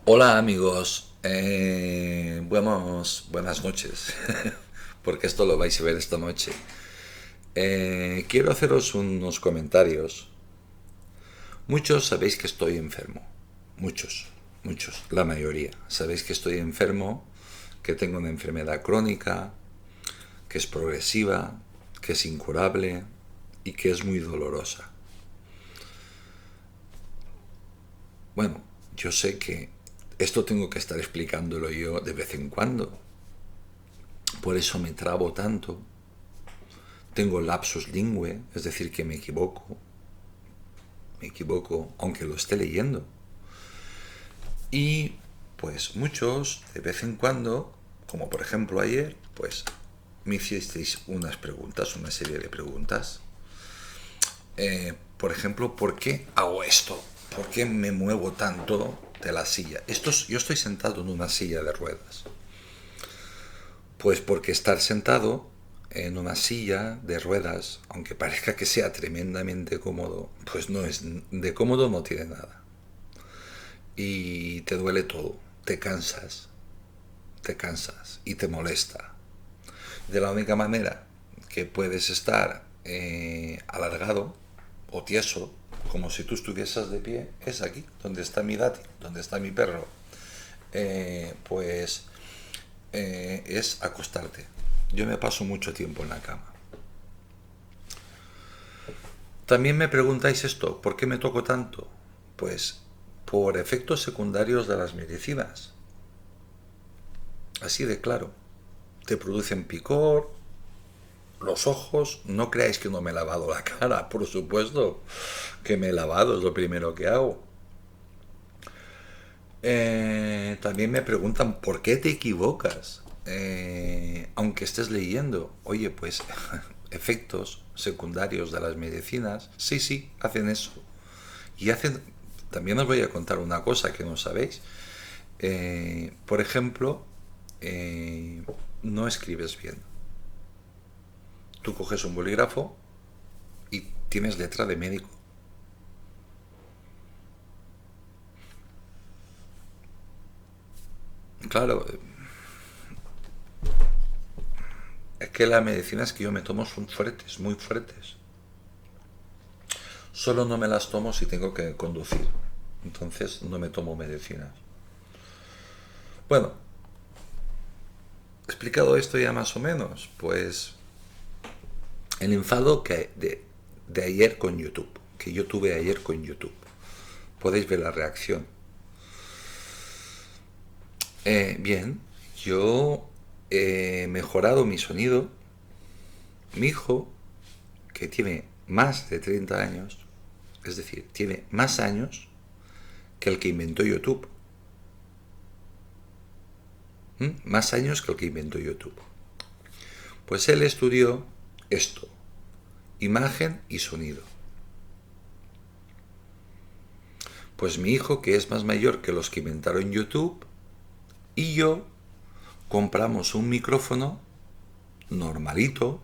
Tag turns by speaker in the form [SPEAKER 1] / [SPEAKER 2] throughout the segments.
[SPEAKER 1] Hola amigos, buenas noches, porque esto lo vais a ver esta noche. Quiero haceros unos comentarios. Muchos sabéis que estoy enfermo, muchos, la mayoría. Sabéis que estoy enfermo, que tengo una enfermedad crónica, que es progresiva, que es incurable y que es muy dolorosa. Bueno, yo sé que esto tengo que estar explicándolo yo de vez en cuando, por eso me trabo tanto. Tengo lapsus lingüe, es decir, que me equivoco aunque lo esté leyendo. Y pues muchos, de vez en cuando, como por ejemplo ayer, pues me hicisteis unas preguntas, una serie de preguntas. Por ejemplo, ¿por qué hago esto? ¿Por qué me muevo tanto de la silla? Yo estoy sentado en una silla de ruedas. Pues porque estar sentado en una silla de ruedas, aunque parezca que sea tremendamente cómodo, pues no es de cómodo, no tiene nada. Y te duele todo, te cansas y te molesta. De la única manera que puedes estar alargado o tieso, como si tú estuvieses de pie, es aquí, donde está mi Dati, donde está mi perro. Pues es acostarte. Yo me paso mucho tiempo en la cama. También me preguntáis esto, ¿por qué me toco tanto? Pues por efectos secundarios de las medicinas. Así de claro. Te producen picor, los ojos. No creáis que no me he lavado la cara, por supuesto que me he lavado, es lo primero que hago. También me preguntan, ¿por qué te equivocas? Aunque estés leyendo. Oye, pues efectos secundarios de las medicinas, sí, sí, hacen eso. Y hacen, también os voy a contar una cosa que no sabéis. Por ejemplo, no escribes bien. Tú coges un bolígrafo y tienes letra de médico. Claro, es que las medicinas que yo me tomo son fuertes, muy fuertes. Solo no me las tomo si tengo que conducir. Entonces no me tomo medicinas. Bueno, explicado esto ya más o menos, pues el enfado de ayer con YouTube, que yo tuve ayer con YouTube. Podéis ver la reacción. Bien, yo he mejorado mi sonido. Mi hijo, que tiene más de 30 años, es decir, tiene más años que el que inventó YouTube. Más años que el que inventó YouTube. Pues él estudió esto, imagen y sonido. Pues mi hijo, que es más mayor que los que inventaron YouTube, y yo compramos un micrófono normalito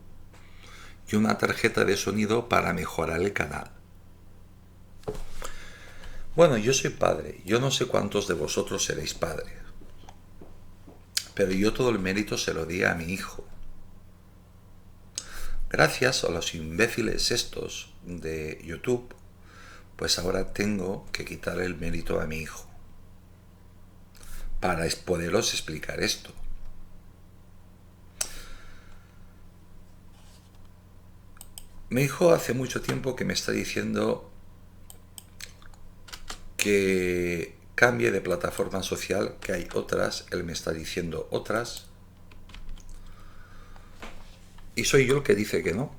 [SPEAKER 1] y una tarjeta de sonido para mejorar el canal. Bueno, yo soy padre, yo no sé cuántos de vosotros seréis padres, pero yo todo el mérito se lo di a mi hijo. Gracias a los imbéciles estos de YouTube, pues ahora tengo que quitarle el mérito a mi hijo para poderos explicar esto. Mi hijo hace mucho tiempo que me está diciendo que cambie de plataforma social, que hay otras, él me está diciendo otras, y soy yo el que dice que no.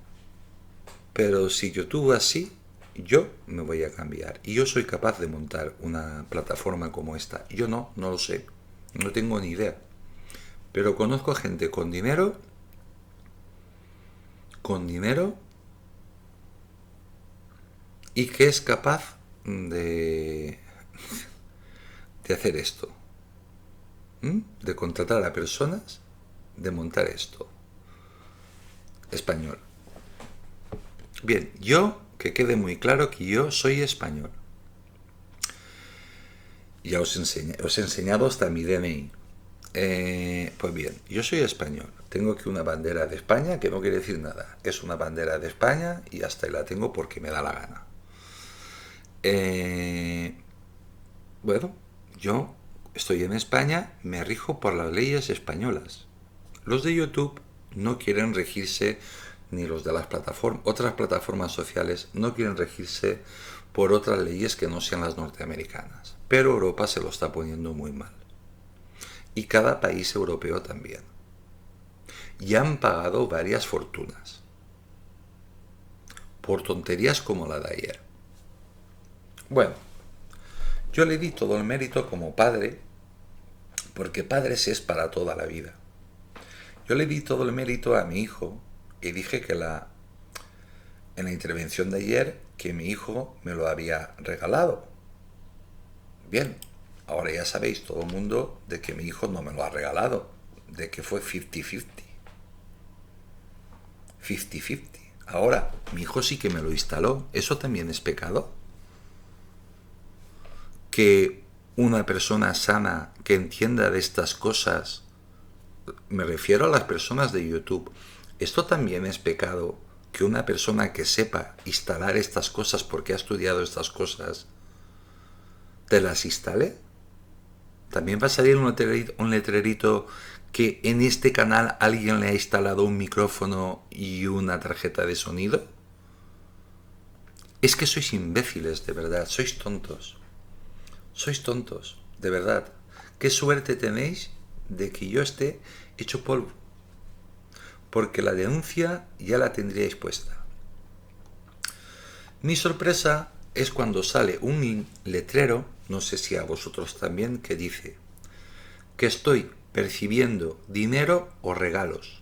[SPEAKER 1] Pero si YouTube así, yo me voy a cambiar. Y yo soy capaz de montar una plataforma como esta. Yo no, no lo sé. No tengo ni idea. Pero conozco gente con dinero, y que es capaz de hacer esto. De contratar a personas, de montar esto. Español. Bien, yo, que quede muy claro que yo soy español. Ya os he enseñado hasta mi DNI. Pues bien, yo soy español. Tengo aquí una bandera de España que no quiere decir nada. Es una bandera de España y hasta ahí la tengo porque me da la gana. Eh, bueno, yo estoy en España, me rijo por las leyes españolas. Los de YouTube no quieren regirse, ni los de las plataformas, otras plataformas sociales no quieren regirse por otras leyes que no sean las norteamericanas. Pero Europa se lo está poniendo muy mal. Y cada país europeo también. Y han pagado varias fortunas por tonterías como la de ayer. Bueno, yo le di todo el mérito como padre, porque padres es para toda la vida. Yo le di todo el mérito a mi hijo y dije que en la intervención de ayer que mi hijo me lo había regalado. Bien, ahora ya sabéis todo el mundo de que mi hijo no me lo ha regalado, de que fue 50-50. 50-50. Ahora, mi hijo sí que me lo instaló. ¿Eso también es pecado? Que una persona sana que entienda de estas cosas, me refiero a las personas de YouTube, ¿esto también es pecado? Que una persona que sepa instalar estas cosas porque ha estudiado estas cosas, ¿te las instale? También va a salir un letrerito que en este canal alguien le ha instalado un micrófono y una tarjeta de sonido. Es que sois imbéciles, de verdad, sois tontos. Sois tontos, de verdad. Qué suerte tenéis de que yo esté hecho polvo. Porque la denuncia ya la tendríais puesta. Mi sorpresa es cuando sale un letrero, no sé si a vosotros también, que dice que estoy percibiendo dinero o regalos.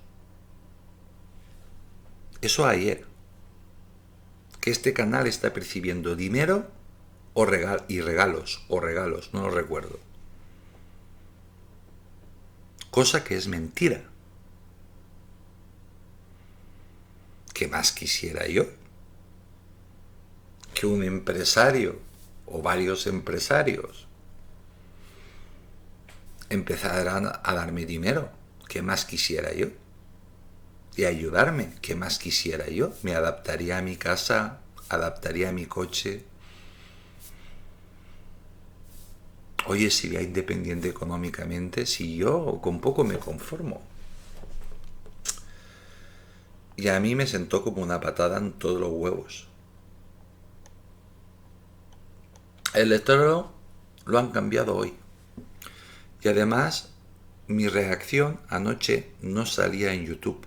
[SPEAKER 1] Eso ayer. Que este canal está percibiendo dinero y regalos, no lo recuerdo. Cosa que es mentira. ¿Qué más quisiera yo? Que un empresario o varios empresarios empezaran a darme dinero. ¿Qué más quisiera yo? Y ayudarme. ¿Qué más quisiera yo? Me adaptaría a mi casa, adaptaría a mi coche. Oye, sería independiente económicamente si yo con poco me conformo. Y a mí me sentó como una patada en todos los huevos. El letrero lo han cambiado hoy. Y además, mi reacción anoche no salía en YouTube.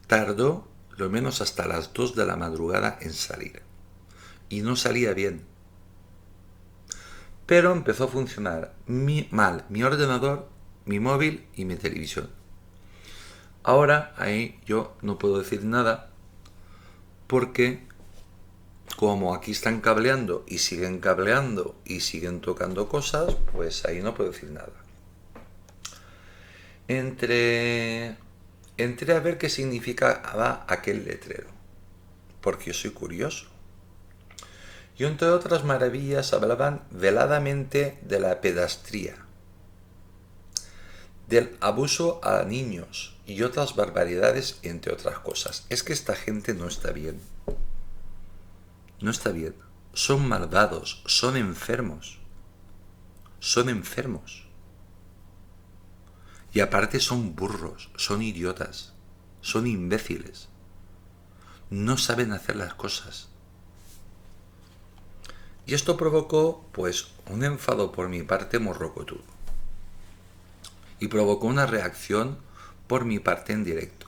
[SPEAKER 1] Tardó lo menos hasta las 2 de la madrugada en salir. Y no salía bien. Pero empezó a funcionar mal mi ordenador, mi móvil y mi televisión. Ahora ahí yo no puedo decir nada porque como aquí están cableando y siguen tocando cosas, pues ahí no puedo decir nada. Entré a ver qué significaba aquel letrero, porque yo soy curioso. Y entre otras maravillas hablaban veladamente de la pedastría, del abuso a niños y otras barbaridades, entre otras cosas. Es que esta gente no está bien. No está bien. Son malvados, son enfermos. Son enfermos. Y aparte son burros, son idiotas, son imbéciles. No saben hacer las cosas. Y esto provocó, pues, un enfado por mi parte morrocotudo. Y provocó una reacción por mi parte en directo.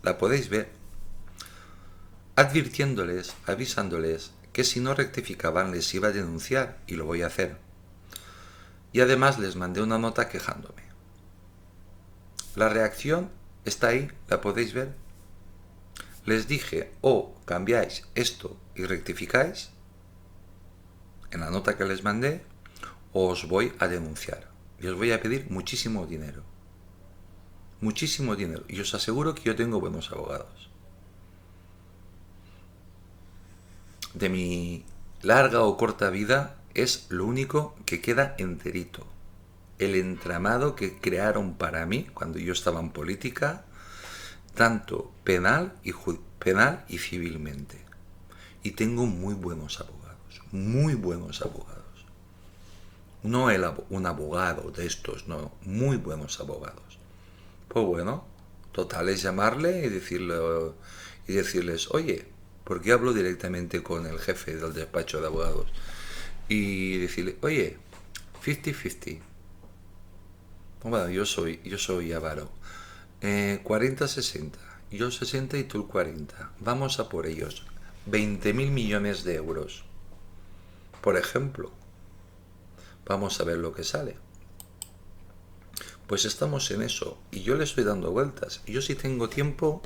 [SPEAKER 1] La podéis ver. Advirtiéndoles, avisándoles que si no rectificaban les iba a denunciar, y lo voy a hacer. Y además les mandé una nota quejándome. La reacción está ahí, la podéis ver. Les dije, o cambiáis esto y rectificáis, en la nota que les mandé, o os voy a denunciar. Y os voy a pedir muchísimo dinero. Muchísimo dinero. Y os aseguro que yo tengo buenos abogados. De mi larga o corta vida es lo único que queda enterito. El entramado que crearon para mí cuando yo estaba en política, tanto penal y civilmente. Y tengo muy buenos abogados, muy buenos abogados. No un abogado de estos, no, muy buenos abogados. Pues bueno, total es llamarle y decirles, oye, ¿por qué hablo directamente con el jefe del despacho de abogados? Y decirle, oye, 50-50. Bueno, yo soy avaro. 40-60. Yo 60 y tú el 40. Vamos a por ellos. 20.000 millones de euros. Por ejemplo. Vamos a ver lo que sale. Pues estamos en eso. Y yo le estoy dando vueltas. Yo si tengo tiempo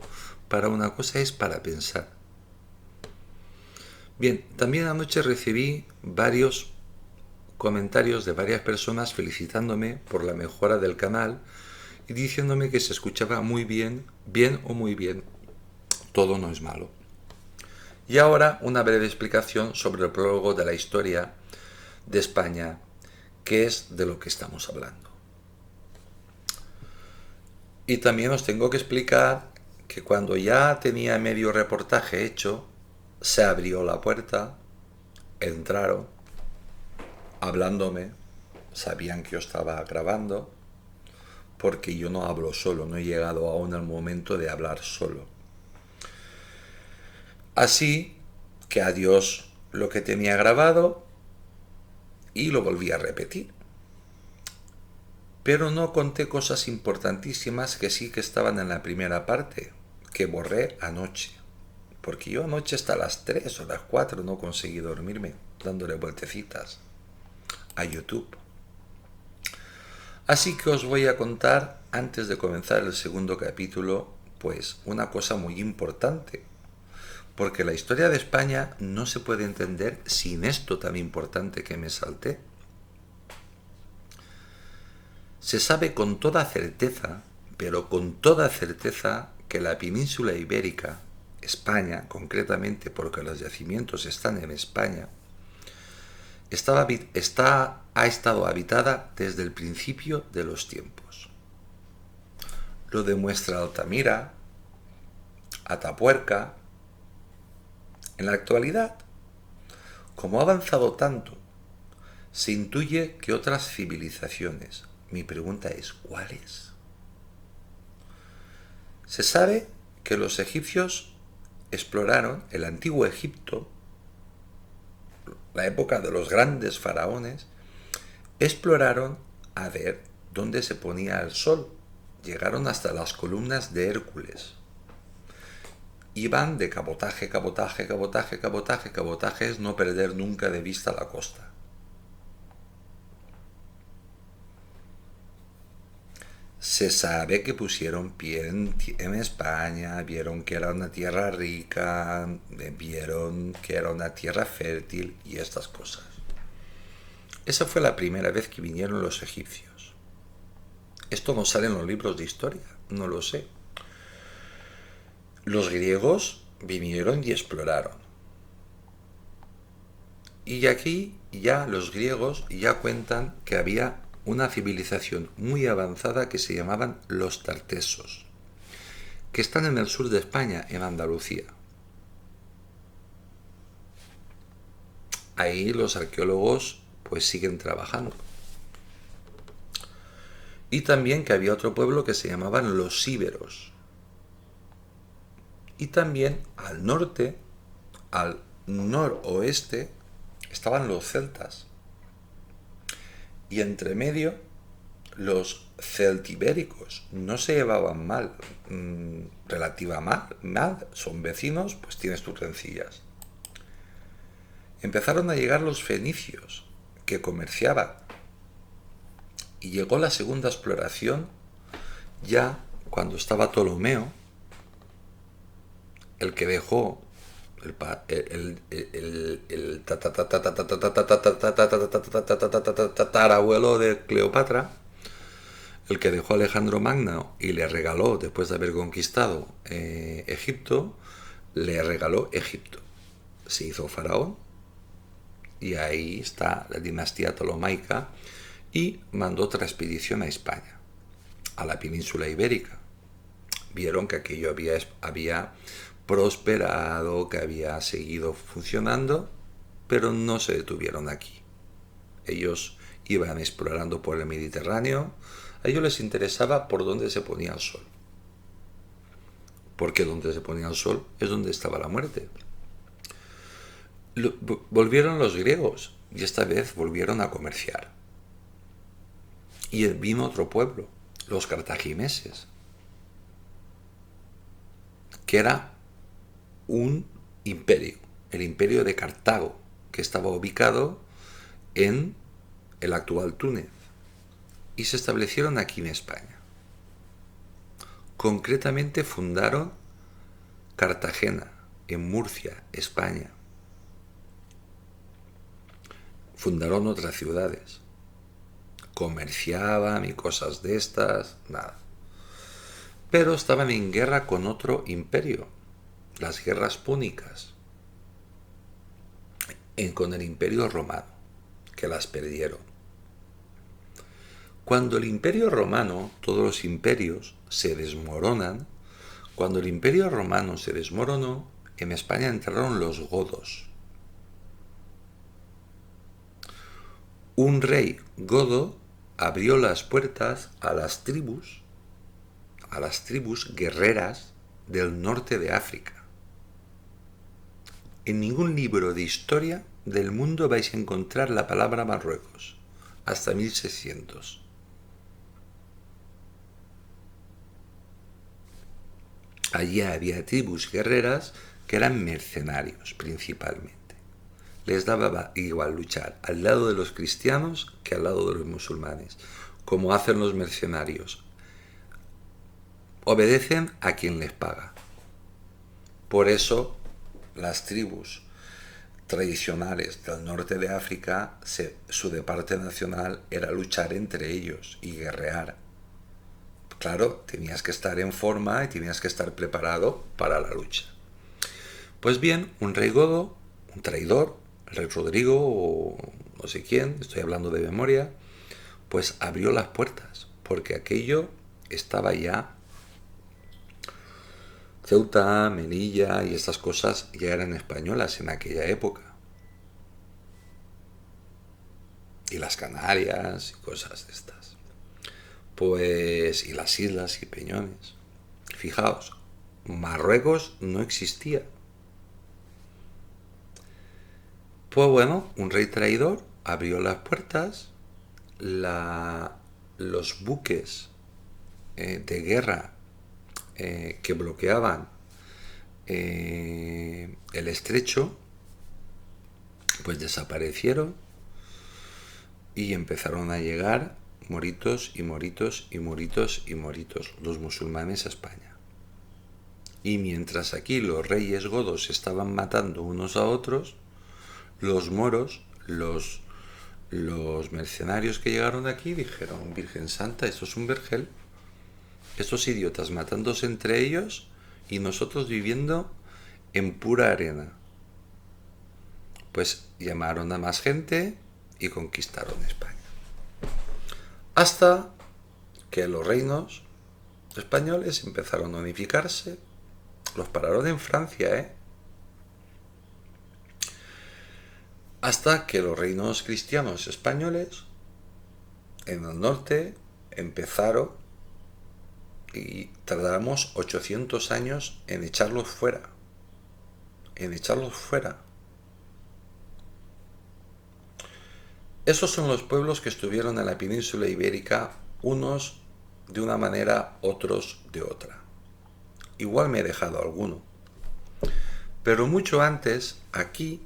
[SPEAKER 1] para una cosa es para pensar. Bien, también anoche recibí varios comentarios de varias personas felicitándome por la mejora del canal y diciéndome que se escuchaba muy bien, bien o muy bien. Todo no es malo. Y ahora una breve explicación sobre el prólogo de la historia de España, que es de lo que estamos hablando. Y también os tengo que explicar que cuando ya tenía medio reportaje hecho, se abrió la puerta, entraron, hablándome, sabían que yo estaba grabando, porque yo no hablo solo, no he llegado aún al momento de hablar solo. Así que adiós lo que tenía grabado y lo volví a repetir. Pero no conté cosas importantísimas que sí que estaban en la primera parte, que borré anoche. Porque yo anoche hasta las 3 o las 4 no conseguí dormirme, dándole vueltecitas a YouTube. Así que os voy a contar, antes de comenzar el segundo capítulo, pues una cosa muy importante. Porque la historia de España no se puede entender sin esto tan importante que me salté. Se sabe con toda certeza, pero con toda certeza, que la península ibérica, España concretamente porque los yacimientos están en España, ha estado habitada desde el principio de los tiempos. Lo demuestra Altamira, Atapuerca. En la actualidad, como ha avanzado tanto, se intuye que otras civilizaciones. Mi pregunta es, ¿cuáles? Se sabe que los egipcios exploraron el antiguo Egipto, la época de los grandes faraones, exploraron a ver dónde se ponía el sol. Llegaron hasta las columnas de Hércules. Iban de cabotaje, cabotaje, cabotaje, cabotaje, cabotaje, es no perder nunca de vista la costa. Se sabe que pusieron pie en España, vieron que era una tierra rica, vieron que era una tierra fértil y estas cosas. Esa fue la primera vez que vinieron los egipcios. Esto no sale en los libros de historia, no lo sé. Los griegos vinieron y exploraron. Y aquí ya los griegos ya cuentan que había una civilización muy avanzada que se llamaban los tartesos, que están en el sur de España, en Andalucía. Ahí los arqueólogos pues siguen trabajando. Y también que había otro pueblo que se llamaban los íberos. Y también al norte, al noroeste, estaban los celtas. Y entre medio, los celtibéricos no se llevaban mal, mal, son vecinos, pues tienes tus rencillas. Empezaron a llegar los fenicios, que comerciaban. Y llegó la segunda exploración, ya cuando estaba Ptolomeo, el que dejó el tatarabuelo de Cleopatra, el que dejó a Alejandro Magno y le regaló, después de haber conquistado Egipto, le regaló Egipto. Se hizo faraón y ahí está la dinastía ptolomaica, y mandó otra expedición a España, a la península ibérica. Vieron que aquello había prosperado, que había seguido funcionando, pero no se detuvieron aquí. Ellos iban explorando por el Mediterráneo. A ellos les interesaba por dónde se ponía el sol, porque donde se ponía el sol es donde estaba la muerte. Volvieron los griegos y esta vez volvieron a comerciar. Y vino otro pueblo, los cartagineses, que era un imperio, el imperio de Cartago, que estaba ubicado en el actual Túnez, y se establecieron aquí en España. Concretamente fundaron Cartagena, en Murcia, España. Fundaron otras ciudades. Comerciaban y cosas de estas, nada. Pero estaban en guerra con otro imperio, las guerras púnicas, con el imperio romano, que las perdieron. Cuando el imperio romano, todos los imperios se desmoronan, cuando el imperio romano se desmoronó, en España entraron los godos. Un rey godo abrió las puertas a las tribus guerreras del norte de África. En ningún libro de historia del mundo vais a encontrar la palabra Marruecos, hasta 1600. Allí había tribus guerreras que eran mercenarios principalmente. Les daba igual luchar al lado de los cristianos que al lado de los musulmanes, como hacen los mercenarios. Obedecen a quien les paga. Por eso las tribus tradicionales del norte de África, su deporte nacional era luchar entre ellos y guerrear. Claro, tenías que estar en forma y tenías que estar preparado para la lucha. Pues bien, un rey godo, un traidor, el rey Rodrigo o no sé quién, estoy hablando de memoria, pues abrió las puertas, porque aquello estaba ya. Ceuta, Melilla y estas cosas ya eran españolas en aquella época. Y las Canarias y cosas de estas. Pues, y las islas y peñones. Fijaos, Marruecos no existía. Pues bueno, un rey traidor abrió las puertas, los buques de guerra que bloqueaban el estrecho, pues desaparecieron y empezaron a llegar moritos y moritos y moritos y moritos los musulmanes a España. Y mientras aquí los reyes godos se estaban matando unos a otros, los moros, los mercenarios que llegaron aquí dijeron: Virgen Santa, esto es un vergel. Estos idiotas matándose entre ellos y nosotros viviendo en pura arena. Pues llamaron a más gente y conquistaron España. Hasta que los reinos españoles empezaron a unificarse. Los pararon en Francia, Hasta que los reinos cristianos españoles en el norte empezaron, y tardamos 800 años en echarlos fuera. Esos son los pueblos que estuvieron en la península ibérica, unos de una manera, otros de otra. Igual me he dejado alguno. Pero mucho antes, aquí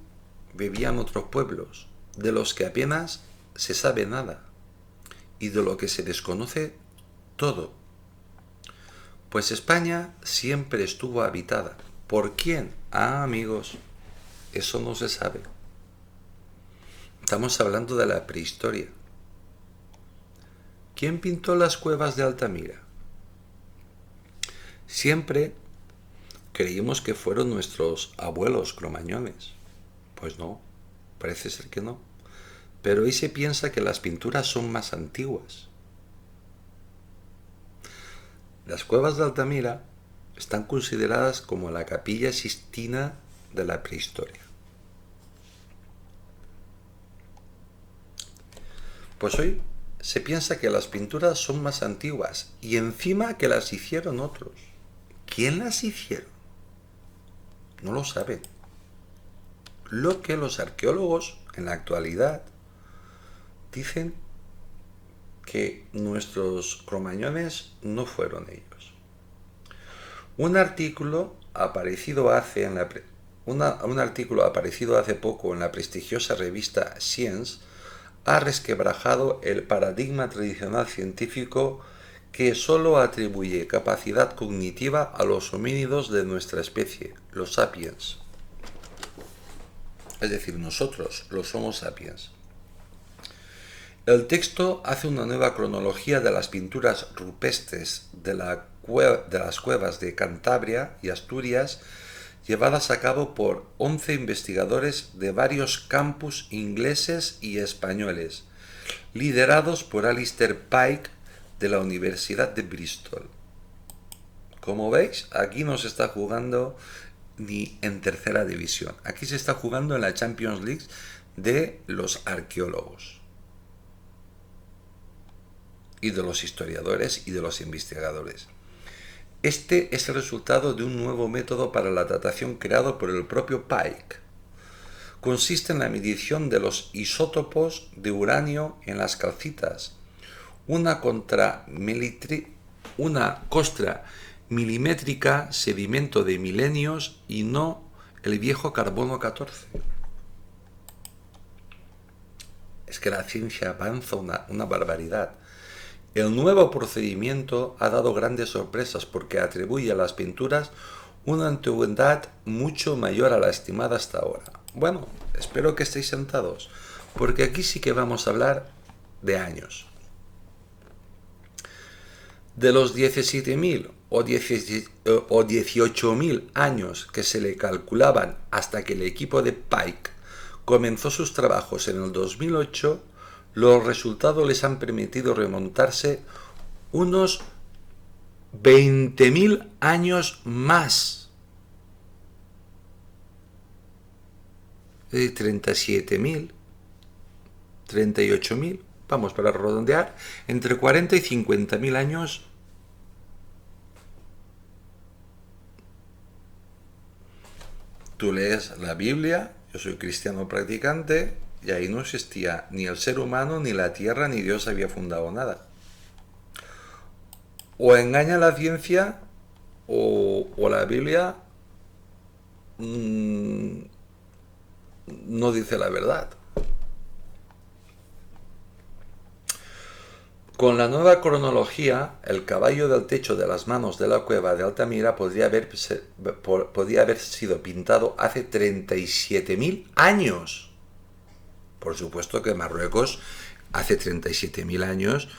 [SPEAKER 1] vivían otros pueblos, de los que apenas se sabe nada, y de lo que se desconoce todo. Pues España siempre estuvo habitada. ¿Por quién? Amigos, eso no se sabe. Estamos hablando de la prehistoria. ¿Quién pintó las cuevas de Altamira? Siempre creímos que fueron nuestros abuelos cromañones. Pues no. Parece ser que no. Pero hoy se piensa que las pinturas son más antiguas. Las cuevas de Altamira están consideradas como la Capilla Sixtina de la prehistoria. Pues hoy se piensa que las pinturas son más antiguas y encima que las hicieron otros. ¿Quién las hicieron? No lo saben. Lo que los arqueólogos en la actualidad dicen que nuestros cromañones no fueron ellos. Un artículo aparecido hace poco en la prestigiosa revista Science ha resquebrajado el paradigma tradicional científico que solo atribuye capacidad cognitiva a los homínidos de nuestra especie, los sapiens. Es decir, nosotros, los Homo sapiens. El texto hace una nueva cronología de las pinturas rupestres de las cuevas de Cantabria y Asturias, llevadas a cabo por 11 investigadores de varios campus ingleses y españoles, liderados por Alistair Pike de la Universidad de Bristol. Como veis, aquí no se está jugando ni en tercera división. Aquí se está jugando en la Champions League de los arqueólogos y de los historiadores y de los investigadores. Este es el resultado de un nuevo método para la datación creado por el propio Pike. Consiste en la medición de los isótopos de uranio en las calcitas, una costra milimétrica, sedimento de milenios y no el viejo carbono 14. Es que la ciencia avanza una barbaridad. El nuevo procedimiento ha dado grandes sorpresas porque atribuye a las pinturas una antigüedad mucho mayor a la estimada hasta ahora. Bueno, espero que estéis sentados, porque aquí sí que vamos a hablar de años. De los 17.000 o 18.000 años que se le calculaban hasta que el equipo de Pike comenzó sus trabajos en el 2008, los resultados les han permitido remontarse unos 20.000 años más. Es decir, 37.000, 38.000, vamos para redondear, entre 40 y 50.000 años. Tú lees la Biblia, yo soy cristiano practicante, y ahí no existía ni el ser humano, ni la tierra, ni Dios había fundado nada. O engaña la ciencia, o la Biblia no dice la verdad. Con la nueva cronología, el caballo del techo de las manos de la cueva de Altamira podría haber sido pintado hace 37.000 años. Por supuesto que Marruecos hace 37.000 años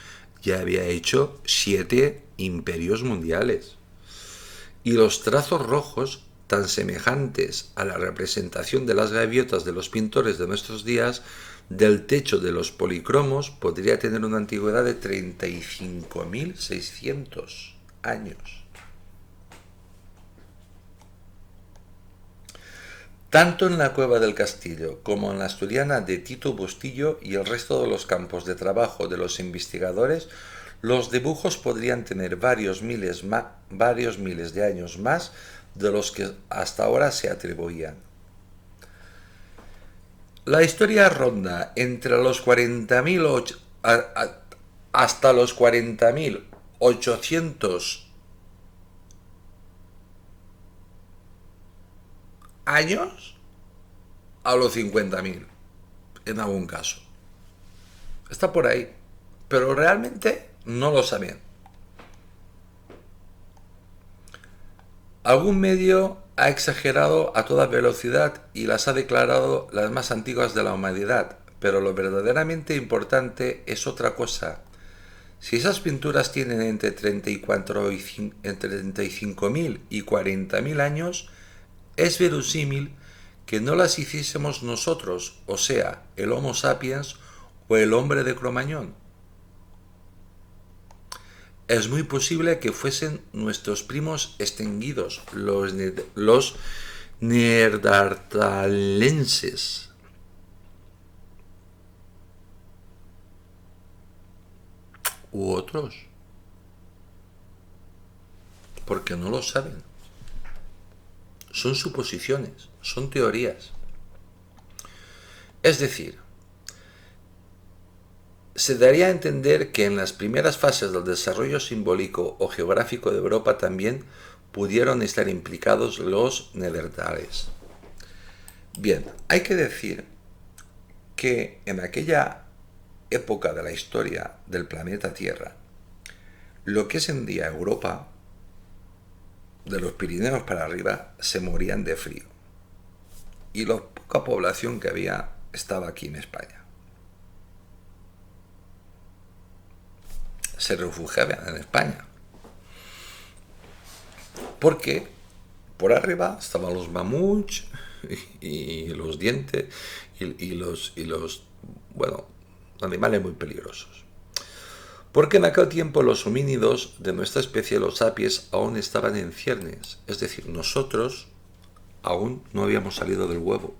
[SPEAKER 1] ya había hecho 7 imperios mundiales. Y los trazos rojos, tan semejantes a la representación de las gaviotas de los pintores de nuestros días, del techo de los policromos, podría tener una antigüedad de 35.600 años. Tanto en la Cueva del Castillo como en la asturiana de Tito Bustillo y el resto de los campos de trabajo de los investigadores, los dibujos podrían tener varios miles de años más de los que hasta ahora se atribuían. La historia ronda entre los 40.000 hasta los 40.800 años a los 50.000 en algún caso. Está por ahí, pero realmente no lo saben. Algún medio ha exagerado a toda velocidad y las ha declarado las más antiguas de la humanidad, pero lo verdaderamente importante es otra cosa. Si esas pinturas tienen entre 35.000 y 40.000 años, es verosímil que no las hiciésemos nosotros, o sea, el Homo sapiens o el hombre de Cromañón. Es muy posible que fuesen nuestros primos extinguidos, los neandertalenses. U otros, porque no lo saben. Son suposiciones, son teorías. Es decir, se daría a entender que en las primeras fases del desarrollo simbólico o geográfico de Europa también pudieron estar implicados los neandertales. Bien, hay que decir que en aquella época de la historia del planeta Tierra, lo que es en día Europa, de los Pirineos para arriba, se morían de frío. Y la poca población que había estaba aquí en España. Se refugiaban en España. Porque por arriba estaban los mamuts y los dientes y los, bueno, animales muy peligrosos. Porque en aquel tiempo los homínidos de nuestra especie, los sapiens, aún estaban en ciernes. Es decir, nosotros aún no habíamos salido del huevo.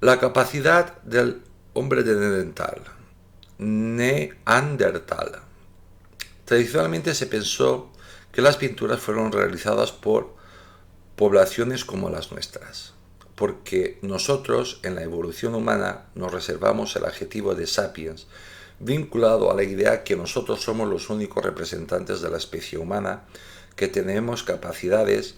[SPEAKER 1] La capacidad del hombre de Neandertal. Tradicionalmente se pensó que las pinturas fueron realizadas por poblaciones como las nuestras, porque nosotros en la evolución humana nos reservamos el adjetivo de sapiens, vinculado a la idea que nosotros somos los únicos representantes de la especie humana que tenemos capacidades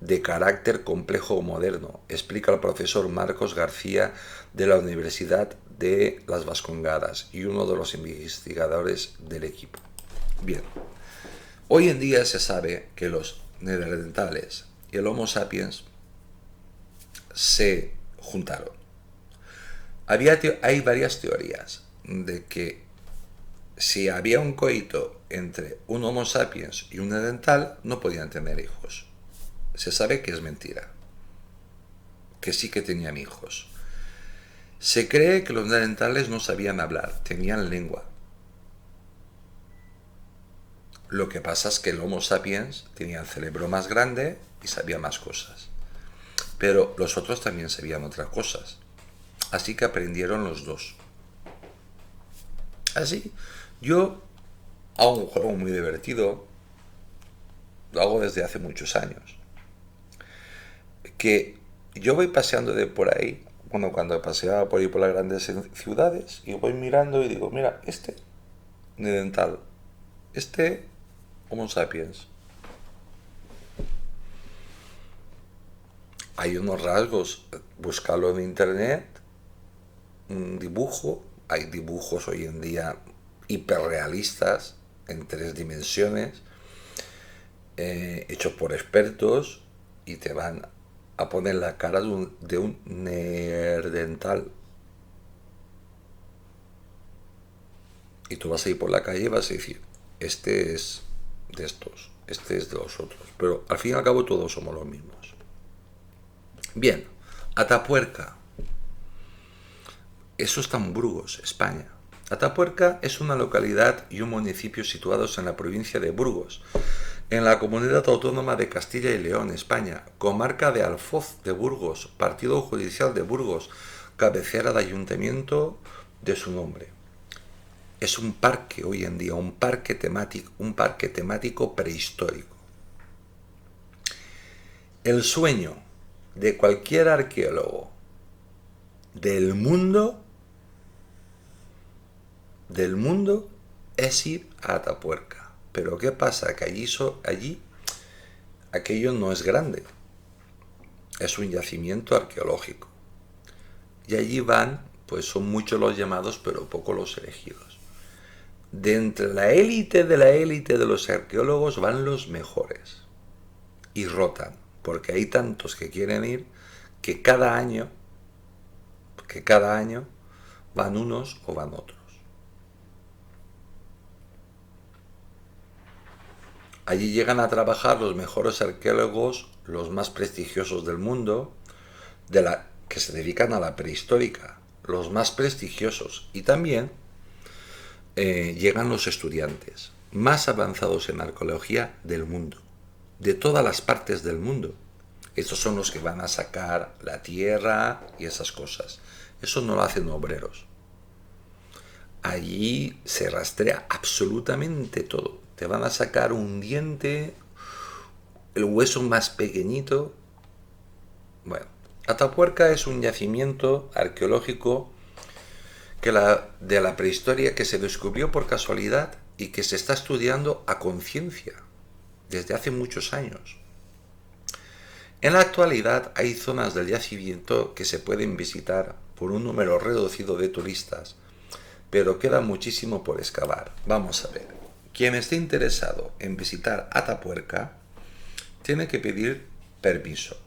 [SPEAKER 1] de carácter complejo o moderno, explica el profesor Marcos García de la Universidad de las Vascongadas y uno de los investigadores del equipo. Bien, hoy en día se sabe que los neandertales y el Homo sapiens se juntaron. Hay varias teorías de que si había un coito entre un Homo sapiens y un neandertal, no podían tener hijos. Se sabe que es mentira, que sí que tenían hijos. Se cree que los neandertales no sabían hablar, tenían lengua. Lo que pasa es que el Homo sapiens tenía el cerebro más grande y sabía más cosas. Pero los otros también sabían otras cosas. Así que aprendieron los dos. Así, yo hago un juego muy divertido, lo hago desde hace muchos años. Que yo voy paseando de por ahí, bueno, cuando paseaba por ahí por las grandes ciudades, y voy mirando y digo, mira, este neandertal, este Homo sapiens. Hay unos rasgos, buscarlo en internet, un dibujo, hay dibujos hoy en día hiperrealistas en 3 dimensiones, hechos por expertos y te van a poner la cara de un neandertal. Y tú vas a ir por la calle y vas a decir, este es de estos, este es de los otros. Pero al fin y al cabo todos somos los mismos. Bien, Atapuerca. Eso está en Burgos, España. Atapuerca es una localidad y un municipio situados en la provincia de Burgos, en la comunidad autónoma de Castilla y León, España, comarca de Alfoz de Burgos, partido judicial de Burgos, cabecera de ayuntamiento de su nombre. Es un parque hoy en día, un parque temático prehistórico. El sueño de cualquier arqueólogo del mundo es ir a Atapuerca. Pero ¿qué pasa? Que allí aquello no es grande. Es un yacimiento arqueológico. Y allí van, pues son muchos los llamados, pero pocos los elegidos. De entre la élite de los arqueólogos van los mejores. Y rotan, porque hay tantos que quieren ir que cada año van unos o van otros. Allí llegan a trabajar los mejores arqueólogos los más prestigiosos del mundo, que se dedican a la prehistórica, los más prestigiosos. Y también llegan los estudiantes más avanzados en arqueología del mundo, de todas las partes del mundo. Estos son los que van a sacar la tierra y esas cosas. Eso no lo hacen obreros. Allí se rastrea absolutamente todo. Te van a sacar un diente, el hueso más pequeñito. Bueno, Atapuerca es un yacimiento arqueológico de la prehistoria que se descubrió por casualidad y que se está estudiando a conciencia desde hace muchos años. En la actualidad hay zonas del yacimiento que se pueden visitar por un número reducido de turistas, pero queda muchísimo por excavar. Vamos a ver. Quien esté interesado en visitar Atapuerca tiene que pedir permiso.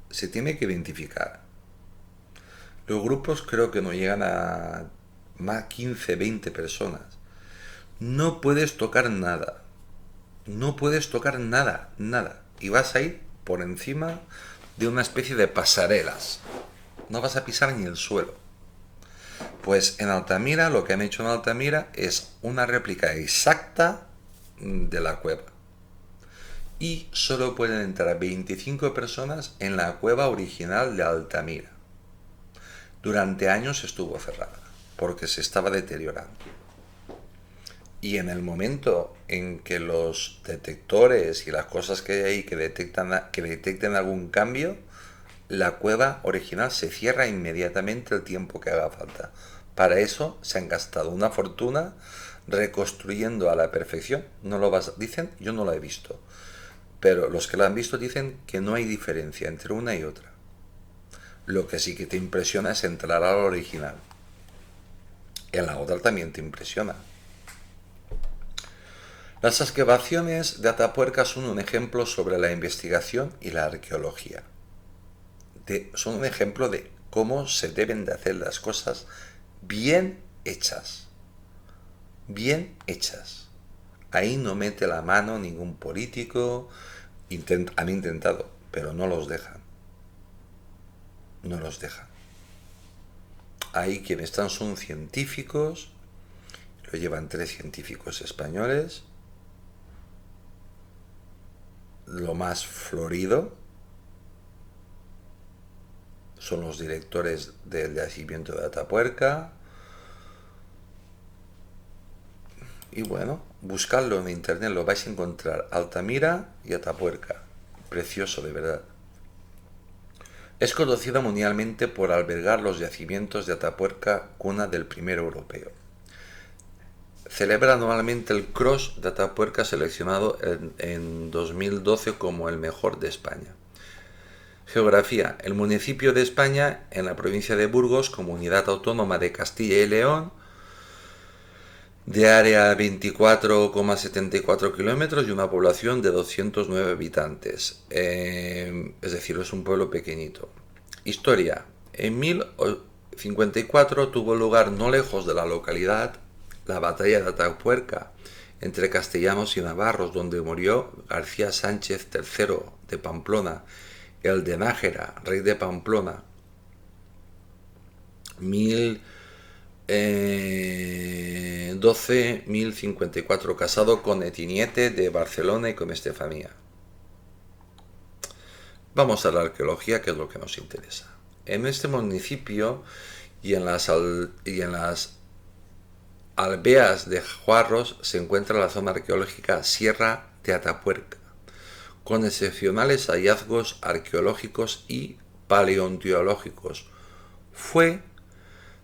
[SPEAKER 1] Se tiene que identificar. Los grupos creo que no llegan a más 15, 20 personas. No puedes tocar nada. No puedes tocar nada, nada. Y vas a ir por encima de una especie de pasarelas. No vas a pisar ni el suelo. Pues en Altamira, lo que han hecho en Altamira es una réplica exacta de la cueva. Y solo pueden entrar 25 personas en la cueva original de Altamira. Durante años estuvo cerrada, porque se estaba deteriorando. Y en el momento en que los detectores y las cosas que hay ahí que detecten algún cambio, la cueva original se cierra inmediatamente el tiempo que haga falta. Para eso se han gastado una fortuna reconstruyendo a la perfección. Dicen, yo no la he visto, pero los que la han visto dicen que no hay diferencia entre una y otra. Lo que sí que te impresiona es entrar al original. En la otra también te impresiona. Las excavaciones de Atapuerca son un ejemplo sobre la investigación y la arqueología. Son un ejemplo de cómo se deben de hacer las cosas bien hechas. Bien hechas. Ahí no mete la mano ningún político. Han intentado, pero no los dejan. No los dejan. Ahí quienes están son científicos. Lo llevan 3 científicos españoles. Lo más florido son los directores del yacimiento de Atapuerca. Y bueno, buscadlo en internet, lo vais a encontrar. Altamira y Atapuerca. Precioso, de verdad. Es conocida mundialmente por albergar los yacimientos de Atapuerca, cuna del primer europeo. Celebra anualmente el Cross de Atapuerca, seleccionado en 2012 como el mejor de España. Geografía. El municipio de España en la provincia de Burgos, comunidad autónoma de Castilla y León, de área 24,74 kilómetros y una población de 209 habitantes. Es decir, es un pueblo pequeñito. Historia. En 1054 tuvo lugar no lejos de la localidad la batalla de Atapuerca entre castellanos y navarros, donde murió García Sánchez III de Pamplona, el de Nájera, rey de Pamplona, 1054, casado con Etiniete de Barcelona y con Estefanía. Vamos a la arqueología, que es lo que nos interesa. En este municipio y en las aldeas de Juarros se encuentra la zona arqueológica Sierra de Atapuerca, con excepcionales hallazgos arqueológicos y paleontológicos. Fue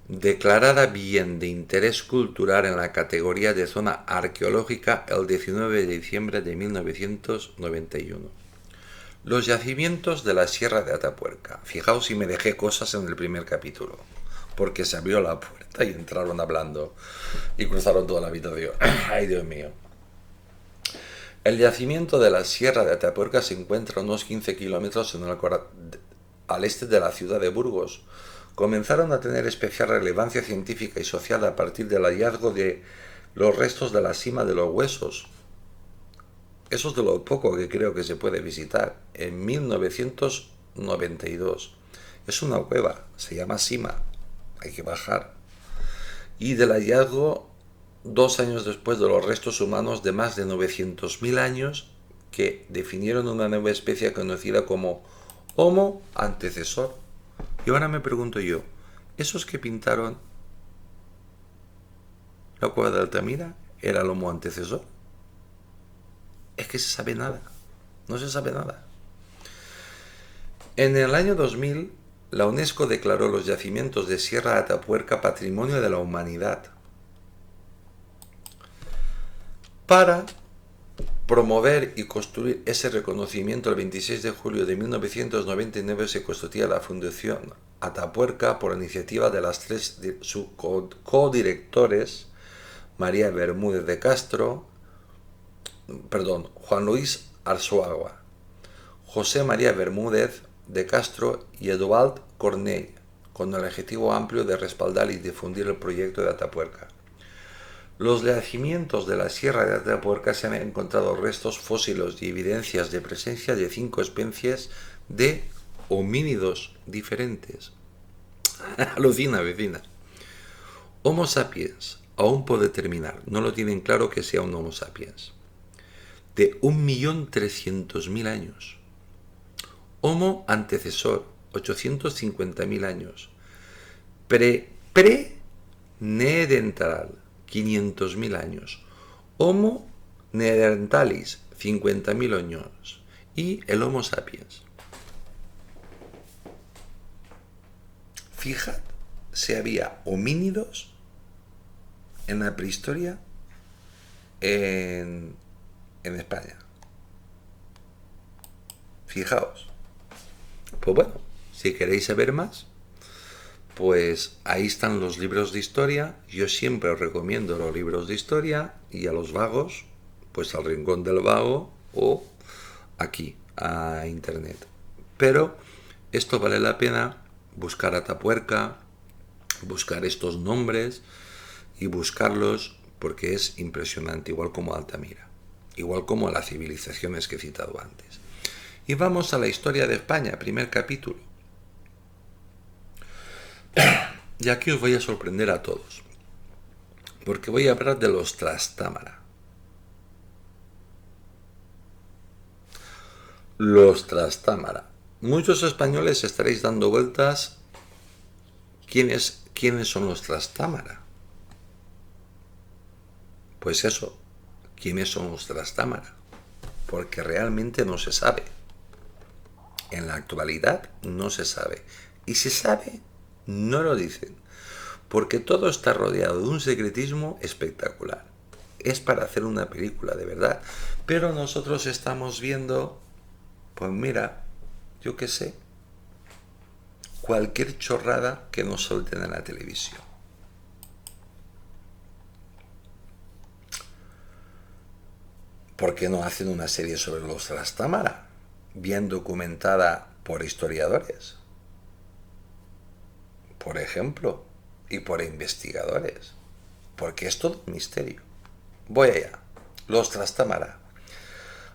[SPEAKER 1] declarada bien de interés cultural en la categoría de zona arqueológica el 19 de diciembre de 1991. Los yacimientos de la Sierra de Atapuerca. Fijaos si me dejé cosas en el primer capítulo, porque se abrió la puerta y entraron hablando y cruzaron toda la habitación. ¡Ay, Dios mío! El yacimiento de la Sierra de Atapuerca se encuentra a unos 15 kilómetros al este de la ciudad de Burgos. Comenzaron a tener especial relevancia científica y social a partir del hallazgo de los restos de la cima de los huesos. Eso es de lo poco que creo que se puede visitar. En 1992. Es una cueva, se llama Sima. Hay que bajar. Y del hallazgo 2 años después de los restos humanos de más de 900.000 años que definieron una nueva especie conocida como Homo antecesor. Y ahora me pregunto yo, ¿esos que pintaron la cueva de Altamira era el Homo antecesor? Es que se sabe nada, no se sabe nada. En el año 2000, la UNESCO declaró los yacimientos de Sierra de Atapuerca Patrimonio de la Humanidad. Para promover y construir ese reconocimiento, el 26 de julio de 1999 se constituía la Fundación Atapuerca por iniciativa de las tres codirectores, María Bermúdez de Castro, Juan Luis Arzuaga, José María Bermúdez de Castro y Eduard Cornell, con el objetivo amplio de respaldar y difundir el proyecto de Atapuerca. Los yacimientos de la Sierra de Atapuerca se han encontrado restos fósiles y evidencias de presencia de 5 especies de homínidos diferentes. Alucina, vecina. Homo sapiens, aún puede determinar, no lo tienen claro que sea un Homo sapiens, de 1.300.000 años. Homo antecesor, 850.000 años. Pre-neandertal, 500.000 años. Homo neanderthalis, 50.000 años. Y el Homo sapiens. Fijad si había homínidos en la prehistoria en España. Fijaos. Pues bueno, si queréis saber más, pues ahí están los libros de historia. Yo siempre os recomiendo los libros de historia, y a los vagos, pues al Rincón del Vago o aquí, a internet. Pero esto vale la pena, buscar Atapuerca, buscar estos nombres y buscarlos, porque es impresionante, igual como Altamira, igual como las civilizaciones que he citado antes. Y vamos a la historia de España, primer capítulo. Y aquí os voy a sorprender a todos, porque voy a hablar de los Trastámara. Los Trastámara. Muchos españoles estaréis dando vueltas. ¿Quiénes son los Trastámara? Pues eso, ¿quiénes son los Trastámara? Porque realmente no se sabe. En la actualidad no se sabe. Y si sabe, no lo dicen. Porque todo está rodeado de un secretismo espectacular. Es para hacer una película de verdad. Pero nosotros estamos viendo, pues mira, yo qué sé, cualquier chorrada que nos suelten en la televisión. ¿Por qué no hacen una serie sobre los Trastámara, bien documentada por historiadores, por ejemplo, y por investigadores? Porque es todo un misterio. Voy allá. Los Trastámara.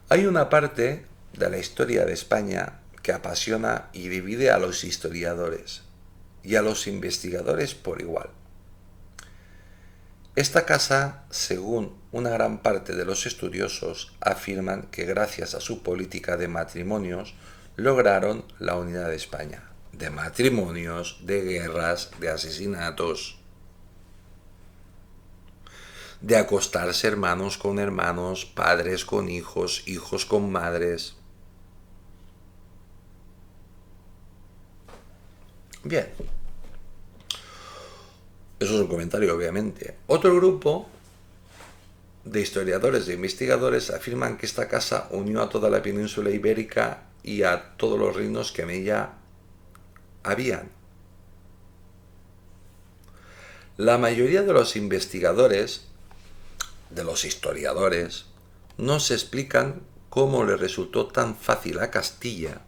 [SPEAKER 1] Hay una parte de la historia de España que apasiona y divide a los historiadores y a los investigadores por igual. Esta casa, según una gran parte de los estudiosos, afirman que gracias a su política de matrimonios lograron la unidad de España. De matrimonios, de guerras, de asesinatos, de acostarse hermanos con hermanos, padres con hijos, hijos con madres. Bien. Eso es un comentario, obviamente. Otro grupo de historiadores e investigadores afirman que esta casa unió a toda la península ibérica y a todos los reinos que en ella habían. La mayoría de los investigadores, de los historiadores, no se explican cómo le resultó tan fácil a Castilla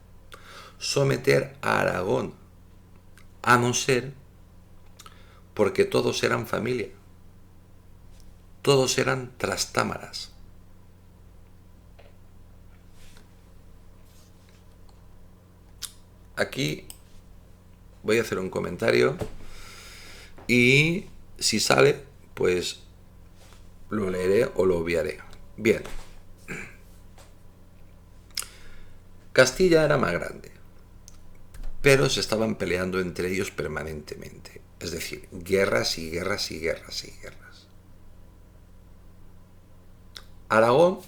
[SPEAKER 1] someter a Aragón, a no ser porque todos eran familia, todos eran trastámaras. aquí voy a hacer un comentario y si sale, pues lo leeré o lo obviaré. Bien. Castilla era más grande, pero se estaban peleando entre ellos permanentemente. Es decir, guerras y guerras y guerras y guerras. Aragón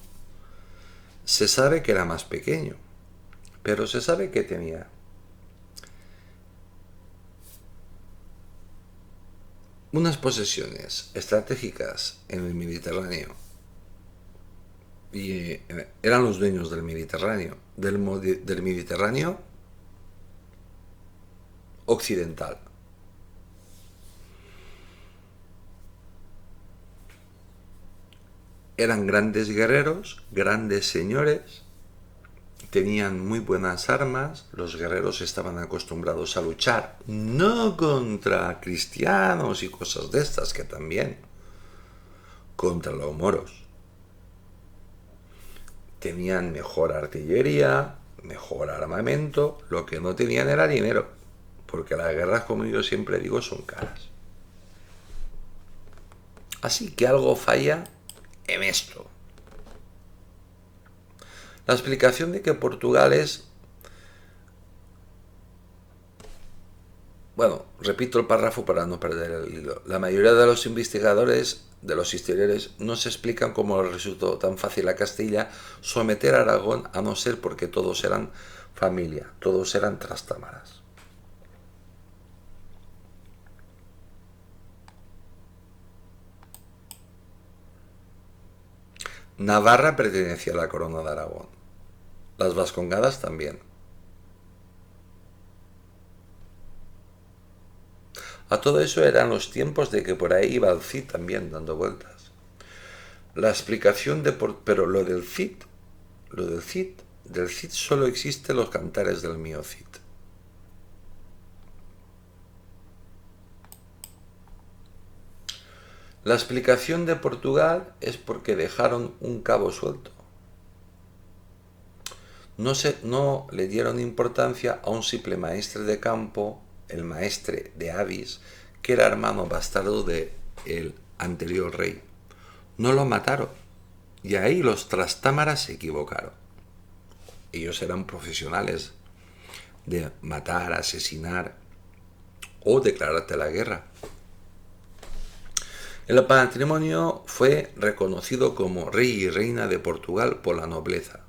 [SPEAKER 1] se sabe que era más pequeño, pero se sabe que tenía unas posesiones estratégicas en el Mediterráneo y eran los dueños del Mediterráneo, del Mediterráneo occidental. Eran grandes guerreros, grandes señores, tenían muy buenas armas, los guerreros estaban acostumbrados a luchar, no contra cristianos y cosas de estas, que también, contra los moros. Tenían mejor artillería, mejor armamento, lo que no tenían era dinero, porque las guerras, como yo siempre digo, son caras. Así que algo falla en esto. La explicación de que Portugal es... Bueno, repito el párrafo para no perder el hilo. La mayoría de los investigadores, de los historiadores, no se explican cómo le resultó tan fácil a Castilla someter a Aragón, a no ser porque todos eran familia, todos eran trastámaras. Navarra pertenecía a la corona de Aragón. Las Vascongadas también. A todo eso eran los tiempos de que por ahí iba el Cid también dando vueltas. La explicación de pero del Cid solo existen los cantares del mío Cid. La explicación de Portugal es porque dejaron un cabo suelto. No le dieron importancia a un simple maestre de campo, el maestre de Avis, que era hermano bastardo del anterior rey. No lo mataron. Y ahí los trastámaras se equivocaron. Ellos eran profesionales de matar, asesinar o declararte la guerra. El patrimonio fue reconocido como rey y reina de Portugal por la nobleza,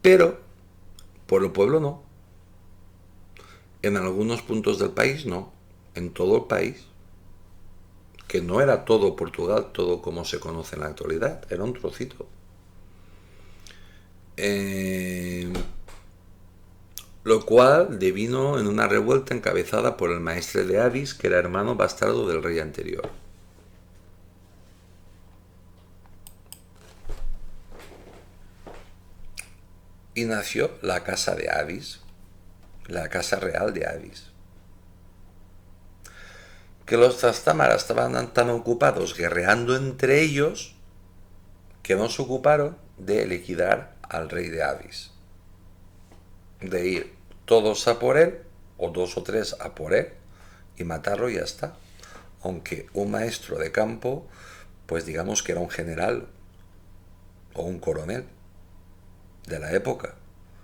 [SPEAKER 1] pero por el pueblo no. En algunos puntos del país no, en todo el país, que no era todo Portugal, todo como se conoce en la actualidad, era un trocito. Lo cual devino en una revuelta encabezada por el maestre de Avis, que era hermano bastardo del rey anterior. Y nació la casa de Avis, la casa real de Avis. Que los trastámaras estaban tan ocupados guerreando entre ellos que no se ocuparon de liquidar al rey de Avis. De ir todos a por él, o 2 o 3 a por él, y matarlo y ya está. Aunque un maestro de campo, pues digamos que era un general o un coronel de la época.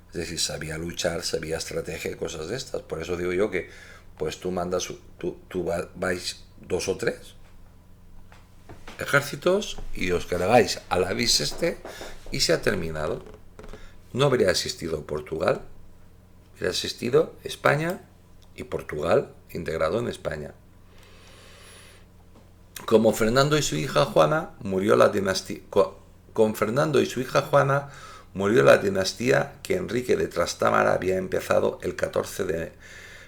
[SPEAKER 1] Es decir, sabía luchar, sabía estrategia y cosas de estas. Por eso digo yo que pues tú mandas, tú vais 2 o 3 ejércitos y os cargáis al Avis y se ha terminado. No habría existido Portugal, habría existido España y Portugal integrado en España. Como Fernando y su hija Juana murió la dinastía, con Fernando y su hija Juana murió la dinastía que Enrique de Trastámara había empezado el 14 de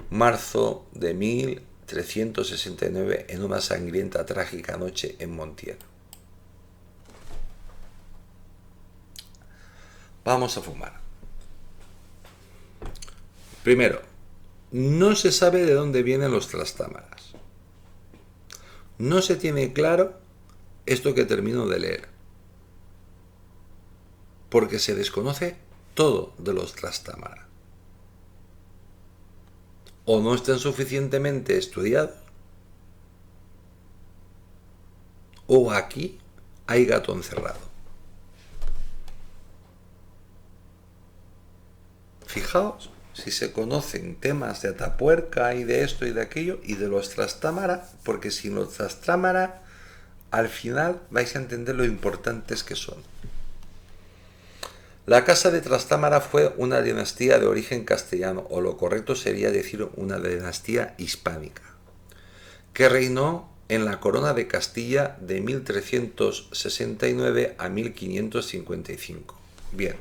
[SPEAKER 1] marzo de 1369 en una sangrienta trágica noche en Montiel. Vamos a fumar. Primero, no se sabe de dónde vienen los trastámaras. No se tiene claro esto que termino de leer, porque se desconoce todo de los trastámaras. o no estén suficientemente estudiados, o aquí hay gato encerrado. Fijaos si se conocen temas de Atapuerca y de esto y de aquello y de los Trastámara, porque sin los Trastámara al final vais a entender lo importantes que son. La casa de Trastámara fue una dinastía de origen castellano, o lo correcto sería decir una dinastía hispánica, que reinó en la corona de Castilla de 1369 a 1555. Bien,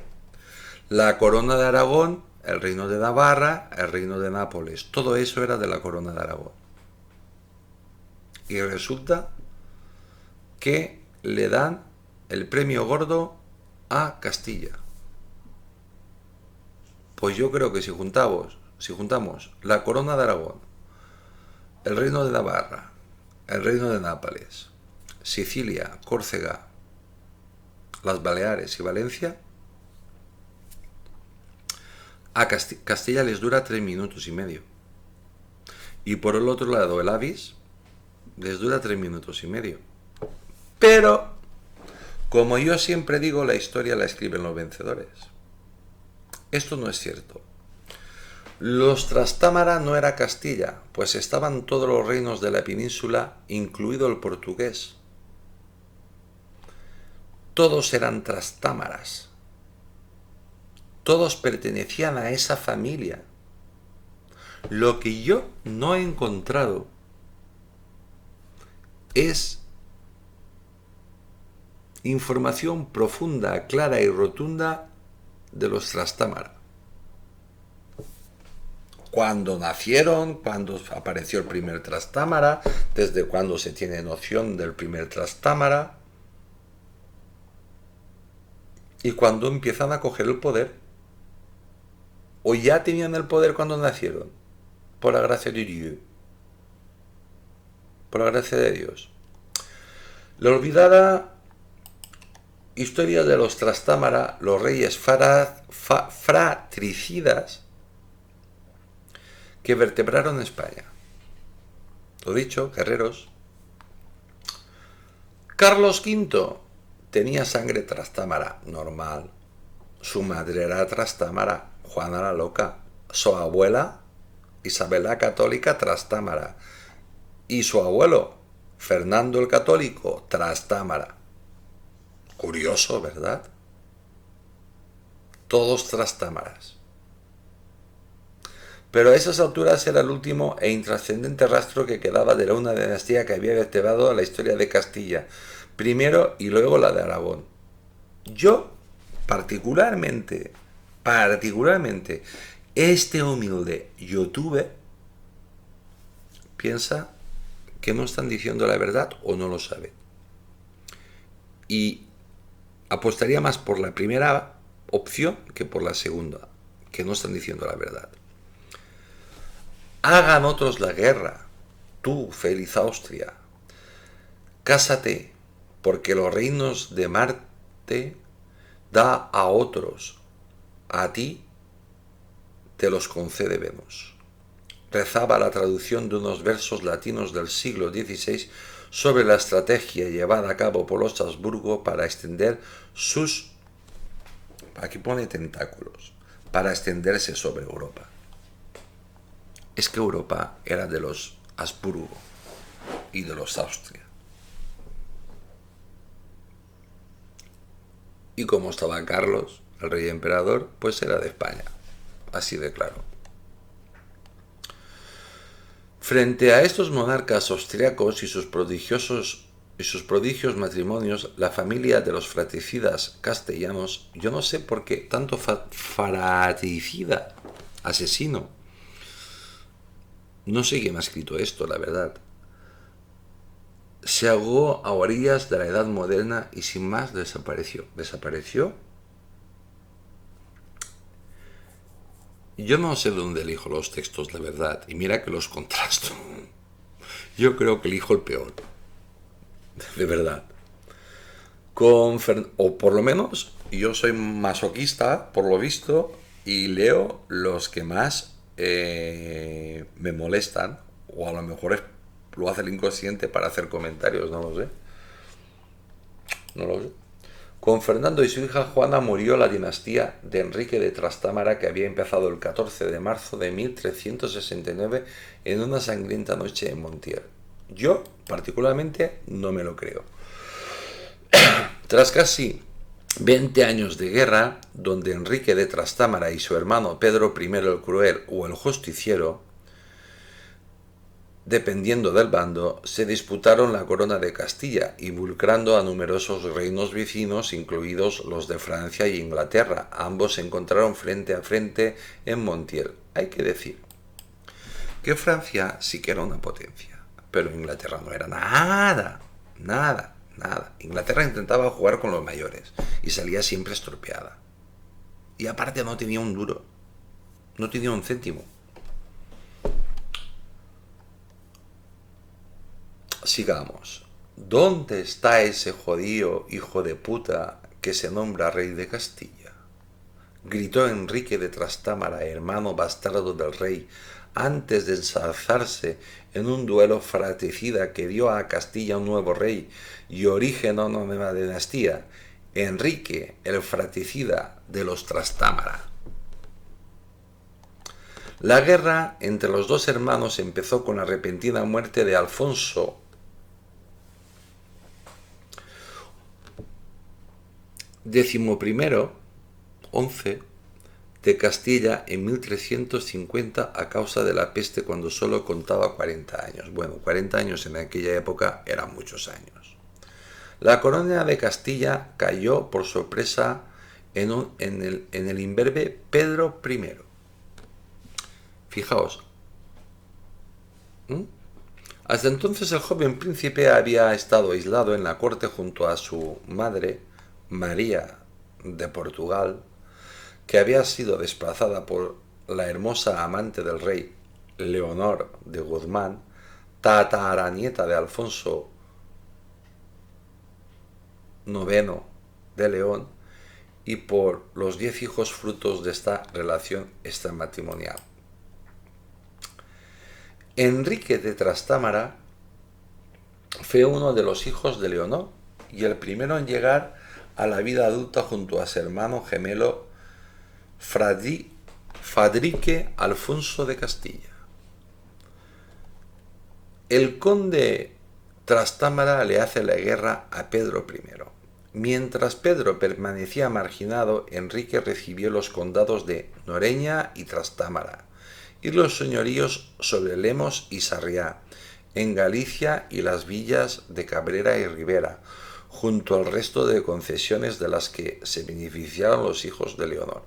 [SPEAKER 1] la corona de Aragón, el reino de Navarra, el reino de Nápoles, todo eso era de la corona de Aragón. Y resulta que le dan el premio gordo a Castilla. Pues yo creo que si juntamos la corona de Aragón, el reino de Navarra, el reino de Nápoles, Sicilia, Córcega, las Baleares y Valencia, a Castilla les dura 3 minutos y medio. Y por el otro lado, el Avis les dura 3 minutos y medio. Pero, como yo siempre digo, la historia la escriben los vencedores. Esto no es cierto. Los Trastámara no era Castilla, pues estaban todos los reinos de la península, incluido el portugués. Todos eran Trastámaras. Todos pertenecían a esa familia. Lo que yo no he encontrado es información profunda, clara y rotunda de los Trastámara. Cuándo nacieron, cuándo apareció el primer Trastámara, desde cuándo se tiene noción del primer Trastámara y cuándo empiezan a coger el poder. ¿O ya tenían el poder cuando nacieron? Por la gracia de Dios. Por la gracia de Dios. La olvidada historia de los Trastámara, los reyes fratricidas que vertebraron España. Lo dicho, guerreros. Carlos V tenía sangre Trastámara, normal. Su madre era Trastámara, Juana la Loca. Su abuela, Isabel la Católica, Trastámara. Y su abuelo, Fernando el Católico, Trastámara. Curioso, ¿verdad? Todos Trastámaras. Pero a esas alturas era el último e intrascendente rastro que quedaba de una dinastía que había vertebrado la historia de Castilla, primero y luego la de Aragón. Yo, particularmente, este humilde youtuber piensa que no están diciendo la verdad o no lo saben. Y apostaría más por la primera opción que por la segunda, que no están diciendo la verdad. Hagan otros la guerra. Tú, feliz Austria, cásate, porque los reinos de Marte da a otros. A ti te los concede Venus. Rezaba la traducción de unos versos latinos del siglo XVI sobre la estrategia llevada a cabo por los Habsburgo para extender sus, aquí pone tentáculos, para extenderse sobre Europa. Es que Europa era de los Habsburgo y de los Austria. Y como estaba Carlos, el rey emperador, pues era de España. Así de claro. Frente a estos monarcas austriacos y sus prodigios matrimonios, la familia de los fratricidas castellanos, yo no sé por qué tanto fratricida, asesino. No sé quién ha escrito esto, la verdad. Se ahogó a orillas de la Edad Moderna y sin más desapareció. ¿Desapareció? Yo no sé dónde elijo los textos, la verdad, y mira que los contrasto. Yo creo que elijo el peor. De verdad. O por lo menos, yo soy masoquista, por lo visto, y leo los que más me molestan, o a lo mejor lo hace el inconsciente para hacer comentarios, no lo sé. No lo sé. Con Fernando y su hija Juana murió la dinastía de Enrique de Trastámara, que había empezado el 14 de marzo de 1369 en una sangrienta noche en Montiel. Yo, particularmente, no me lo creo. Tras casi 20 años de guerra, donde Enrique de Trastámara y su hermano Pedro I el Cruel o el Justiciero, dependiendo del bando, se disputaron la corona de Castilla, involucrando a numerosos reinos vecinos, incluidos los de Francia y Inglaterra. Ambos se encontraron frente a frente en Montiel. Hay que decir que Francia sí que era una potencia, pero Inglaterra no era nada, nada, nada. Inglaterra intentaba jugar con los mayores y salía siempre estropeada. Y aparte no tenía un duro, no tenía un céntimo. Sigamos. ¿Dónde está ese jodido hijo de puta que se nombra rey de Castilla? Gritó Enrique de Trastámara, hermano bastardo del rey, antes de ensalzarse en un duelo fratricida que dio a Castilla un nuevo rey y origen a una nueva dinastía, Enrique el fratricida de los Trastámara. La guerra entre los dos hermanos empezó con la repentina muerte de Alfonso XI de Castilla en 1350 a causa de la peste, cuando solo contaba 40 años. Bueno, 40 años en aquella época eran muchos años. La corona de Castilla cayó por sorpresa en el imberbe Pedro I. Fijaos. Hasta entonces el joven príncipe había estado aislado en la corte junto a su madre, María de Portugal, que había sido desplazada por la hermosa amante del rey, Leonor de Guzmán, tataranieta de Alfonso IX de León, y por los 10 hijos frutos de esta relación extramatrimonial. Enrique de Trastámara fue uno de los hijos de Leonor y el primero en llegar a la vida adulta junto a su hermano gemelo Fadrique Alfonso de Castilla. El conde Trastámara le hace la guerra a Pedro I. Mientras Pedro permanecía marginado, Enrique recibió los condados de Noreña y Trastámara y los señoríos sobre Lemos y Sarriá, en Galicia, y las villas de Cabrera y Ribera, junto al resto de concesiones de las que se beneficiaron los hijos de Leonor.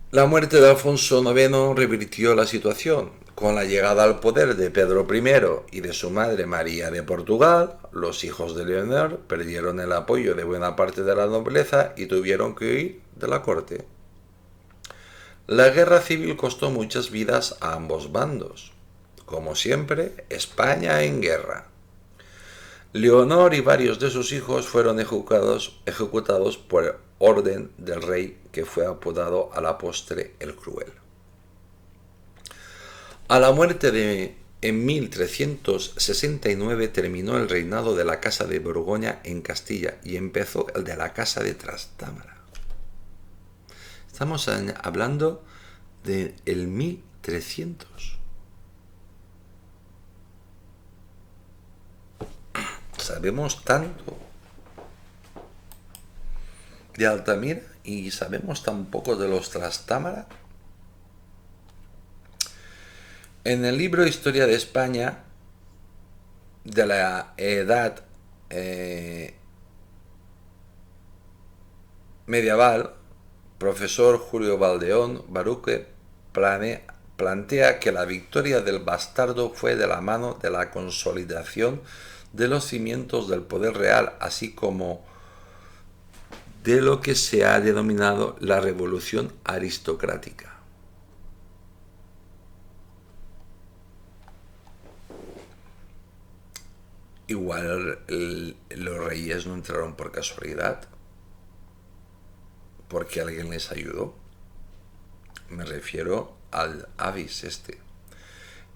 [SPEAKER 1] La muerte de Alfonso IX revirtió la situación. Con la llegada al poder de Pedro I y de su madre María de Portugal, los hijos de Leonor perdieron el apoyo de buena parte de la nobleza y tuvieron que huir de la corte. La guerra civil costó muchas vidas a ambos bandos. Como siempre, España en guerra. Leonor y varios de sus hijos fueron ejecutados por orden del rey, que fue apodado a la postre el Cruel. A la muerte en 1369 terminó el reinado de la Casa de Borgoña en Castilla y empezó el de la Casa de Trastámara. Estamos hablando del 1300. Sabemos tanto de Altamira y sabemos tan poco de los Trastámara. En el libro Historia de España de la Edad Medieval, profesor Julio Valdeón Baruque plantea que la victoria del bastardo fue de la mano de la consolidación de los cimientos del poder real, así como de lo que se ha denominado la revolución aristocrática. Igual los reyes no entraron por casualidad. porque alguien les ayudó. Me refiero al Avis este.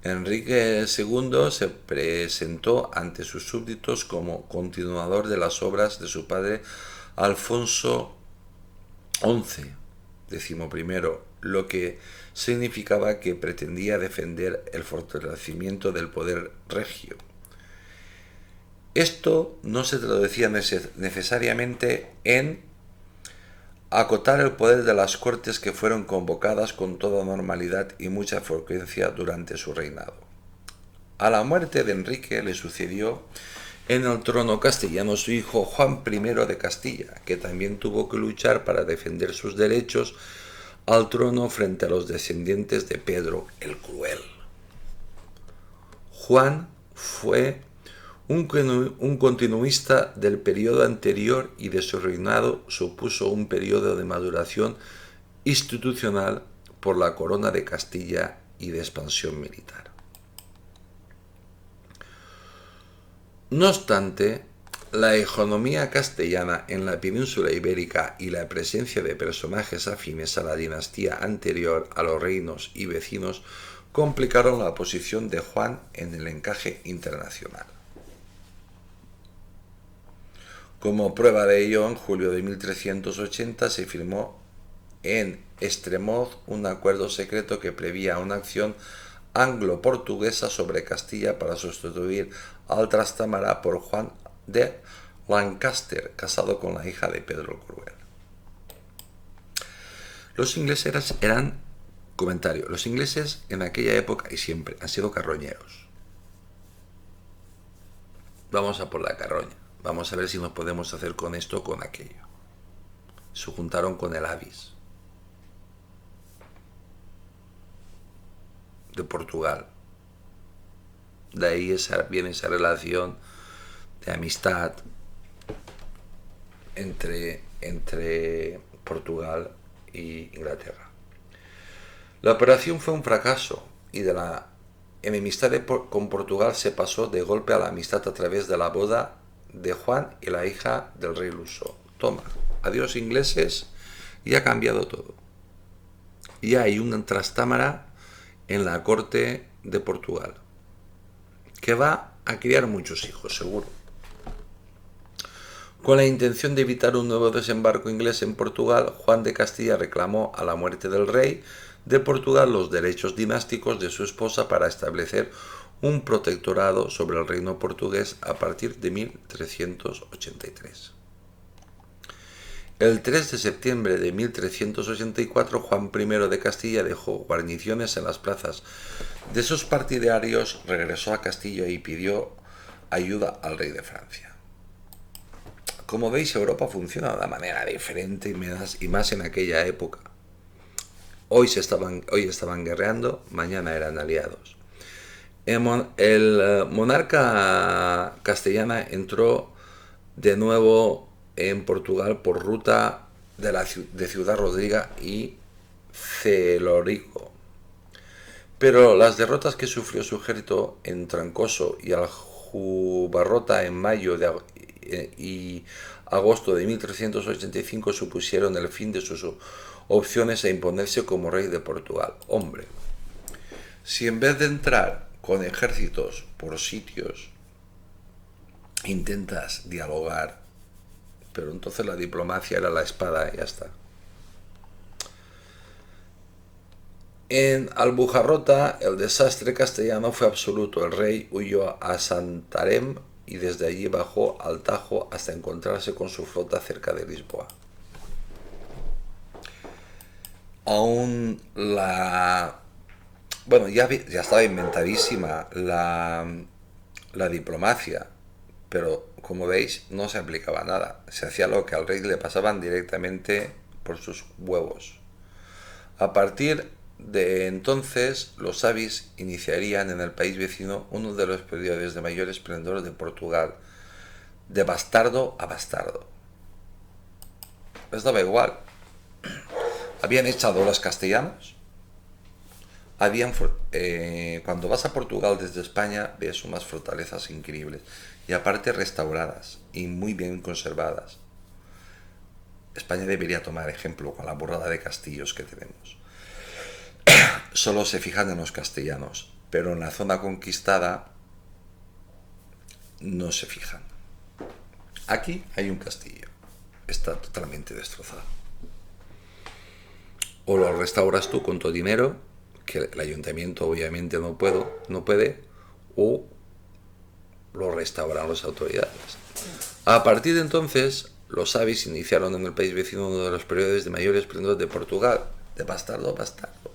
[SPEAKER 1] Enrique II se presentó ante sus súbditos como continuador de las obras de su padre Alfonso XI, lo que significaba que pretendía defender el fortalecimiento del poder regio. Esto no se traducía necesariamente en acotar el poder de las cortes que fueron convocadas con toda normalidad y mucha frecuencia durante su reinado. A la muerte de Enrique le sucedió en el trono castellano su hijo Juan I de Castilla, que también tuvo que luchar para defender sus derechos al trono frente a los descendientes de Pedro el Cruel. Juan fue un continuista del periodo anterior y de su reinado supuso un periodo de maduración institucional por la corona de Castilla y de expansión militar. No obstante, la hegemonía castellana en la península ibérica y la presencia de personajes afines a la dinastía anterior a los reinos y vecinos complicaron la posición de Juan en el encaje internacional. Como prueba de ello, en julio de 1380 se firmó en Estremoz un acuerdo secreto que preveía una acción anglo-portuguesa sobre Castilla para sustituir al Trastámara por Juan de Lancaster, casado con la hija de Pedro el Cruel. Los ingleses los ingleses en aquella época y siempre han sido carroñeros. Vamos a por la carroña. Vamos a ver si nos podemos hacer con esto o con aquello. Se juntaron con el Avis de Portugal. De ahí viene esa relación de amistad entre Portugal y Inglaterra. La operación fue un fracaso y de la enemistad con Portugal se pasó de golpe a la amistad a través de la boda de Juan y la hija del rey luso. Toma, adiós ingleses, y ha cambiado todo. Y hay un Trastámara en la corte de Portugal que va a criar muchos hijos, seguro. Con la intención de evitar un nuevo desembarco inglés en Portugal, Juan de Castilla reclamó a la muerte del rey de Portugal los derechos dinásticos de su esposa para establecer un protectorado sobre el reino portugués a partir de 1383. El 3 de septiembre de 1384, Juan I de Castilla dejó guarniciones en las plazas de sus partidarios, regresó a Castilla y pidió ayuda al rey de Francia. Como veis, Europa funciona de una manera diferente y más en aquella época. Hoy estaban guerreando, mañana eran aliados. El monarca castellana entró de nuevo en Portugal por ruta de Ciudad Rodriga y Celorico. Pero las derrotas que sufrió su ejército en Trancoso y Aljubarrota en mayo y agosto de 1385 supusieron el fin de sus opciones a imponerse como rey de Portugal. Hombre, si en vez de entrar con ejércitos por sitios intentas dialogar, pero entonces la diplomacia era la espada y ya está. En Albujarrota el desastre castellano fue absoluto. El rey huyó a Santarém y desde allí bajó al Tajo hasta encontrarse con su flota cerca de Lisboa. Ya estaba inventadísima la diplomacia, pero como veis no se aplicaba nada. Se hacía lo que al rey le pasaban directamente por sus huevos. A partir de entonces, los Avis iniciarían en el país vecino uno de los periodos de mayor esplendor de Portugal, de bastardo a bastardo. Les daba igual. Habían echado a los castellanos. Cuando vas a Portugal desde España, ves unas fortalezas increíbles. Y aparte restauradas y muy bien conservadas. España debería tomar ejemplo con la burrada de castillos que tenemos. Solo se fijan en los castellanos, pero en la zona conquistada no se fijan. Aquí hay un castillo, está totalmente destrozado. O lo restauras tú con tu dinero, que el ayuntamiento obviamente no puede, o lo restauran las autoridades. A partir de entonces, los sabios iniciaron en el país vecino uno de los periodos de mayor esplendor de Portugal, de bastardo a bastardo.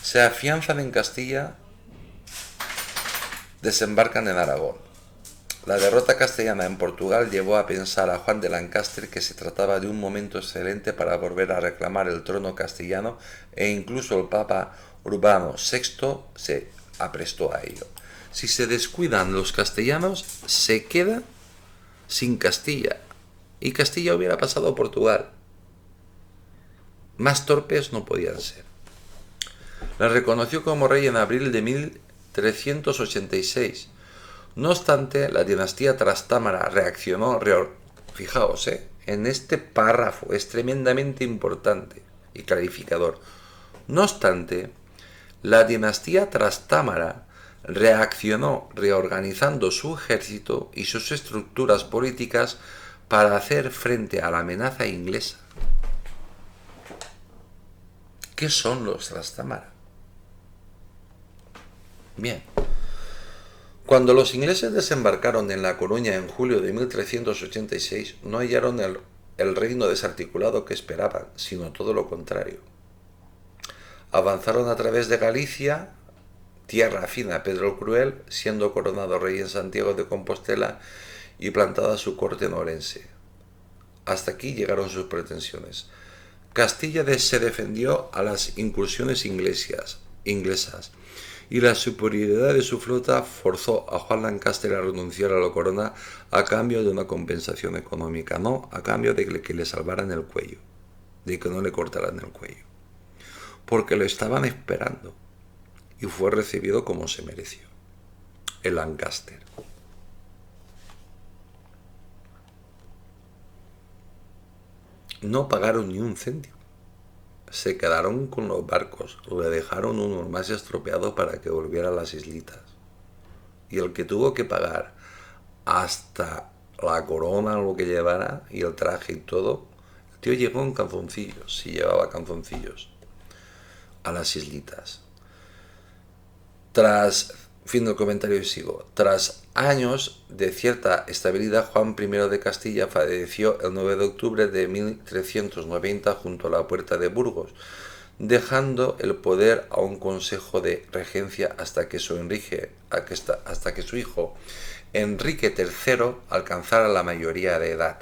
[SPEAKER 1] Se afianzan en Castilla, desembarcan en Aragón. La derrota castellana en Portugal llevó a pensar a Juan de Lancaster que se trataba de un momento excelente para volver a reclamar el trono castellano, e incluso el Papa Urbano VI se aprestó a ello. Si se descuidan los castellanos, se queda sin Castilla, y Castilla hubiera pasado a Portugal. Más torpes no podían ser. La reconoció como rey en abril de 1386. No obstante, la dinastía Trastámara reaccionó. Fijaos, en este párrafo es tremendamente importante y clarificador. No obstante, la dinastía Trastámara reaccionó reorganizando su ejército y sus estructuras políticas para hacer frente a la amenaza inglesa. ¿Qué son los Trastámara? Bien. Cuando los ingleses desembarcaron en La Coruña en julio de 1386, no hallaron el reino desarticulado que esperaban, sino todo lo contrario. Avanzaron a través de Galicia, tierra afina a Pedro el Cruel, siendo coronado rey en Santiago de Compostela y plantada su corte en Orense. Hasta aquí llegaron sus pretensiones. Castilla se defendió a las incursiones inglesas, y la superioridad de su flota forzó a Juan Lancaster a renunciar a la corona a cambio de una compensación económica, no a cambio de que le salvaran el cuello, de que no le cortaran el cuello, porque lo estaban esperando, y fue recibido como se mereció, el Lancaster. No pagaron ni un céntimo. Se quedaron con los barcos, le dejaron unos más estropeados para que volviera a las islitas. Y el que tuvo que pagar hasta la corona, lo que llevara, y el traje y todo, el tío llegó en calzoncillos, si llevaba calzoncillos, a las islitas. Fin del comentario y sigo. Tras años de cierta estabilidad, Juan I de Castilla falleció el 9 de octubre de 1390 junto a la puerta de Burgos, dejando el poder a un consejo de regencia hasta que su hijo Enrique III alcanzara la mayoría de edad.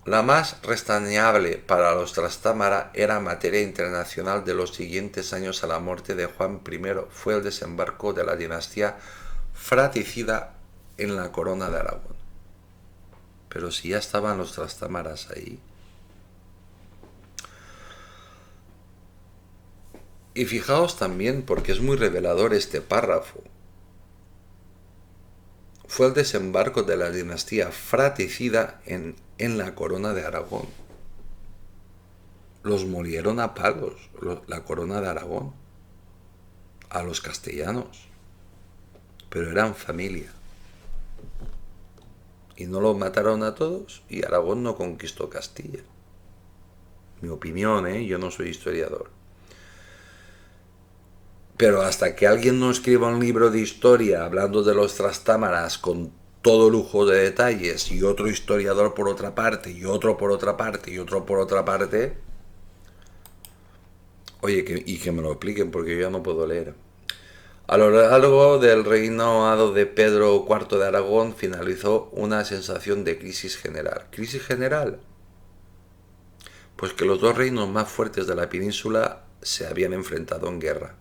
[SPEAKER 1] La más restañable para los Trastámara era materia internacional de los siguientes años a la muerte de Juan I. Fue el desembarco de la dinastía fratricida en la corona de Aragón. Pero si ya estaban los Trastámaras ahí. Y fijaos también, porque es muy revelador este párrafo. Fue el desembarco de la dinastía fratricida en la corona de Aragón. Los molieron a palos, la corona de Aragón, a los castellanos, pero eran familia. Y no los mataron a todos, y Aragón no conquistó Castilla. Mi opinión, yo no soy historiador. Pero hasta que alguien no escriba un libro de historia hablando de los Trastámaras con todo lujo de detalles, y otro historiador por otra parte, y otro por otra parte, y otro por otra parte, oye, que me lo expliquen, porque yo ya no puedo leer. A lo largo del reinado de Pedro IV de Aragón finalizó una sensación de crisis general. ¿Crisis general? Pues que los dos reinos más fuertes de la península se habían enfrentado en guerra.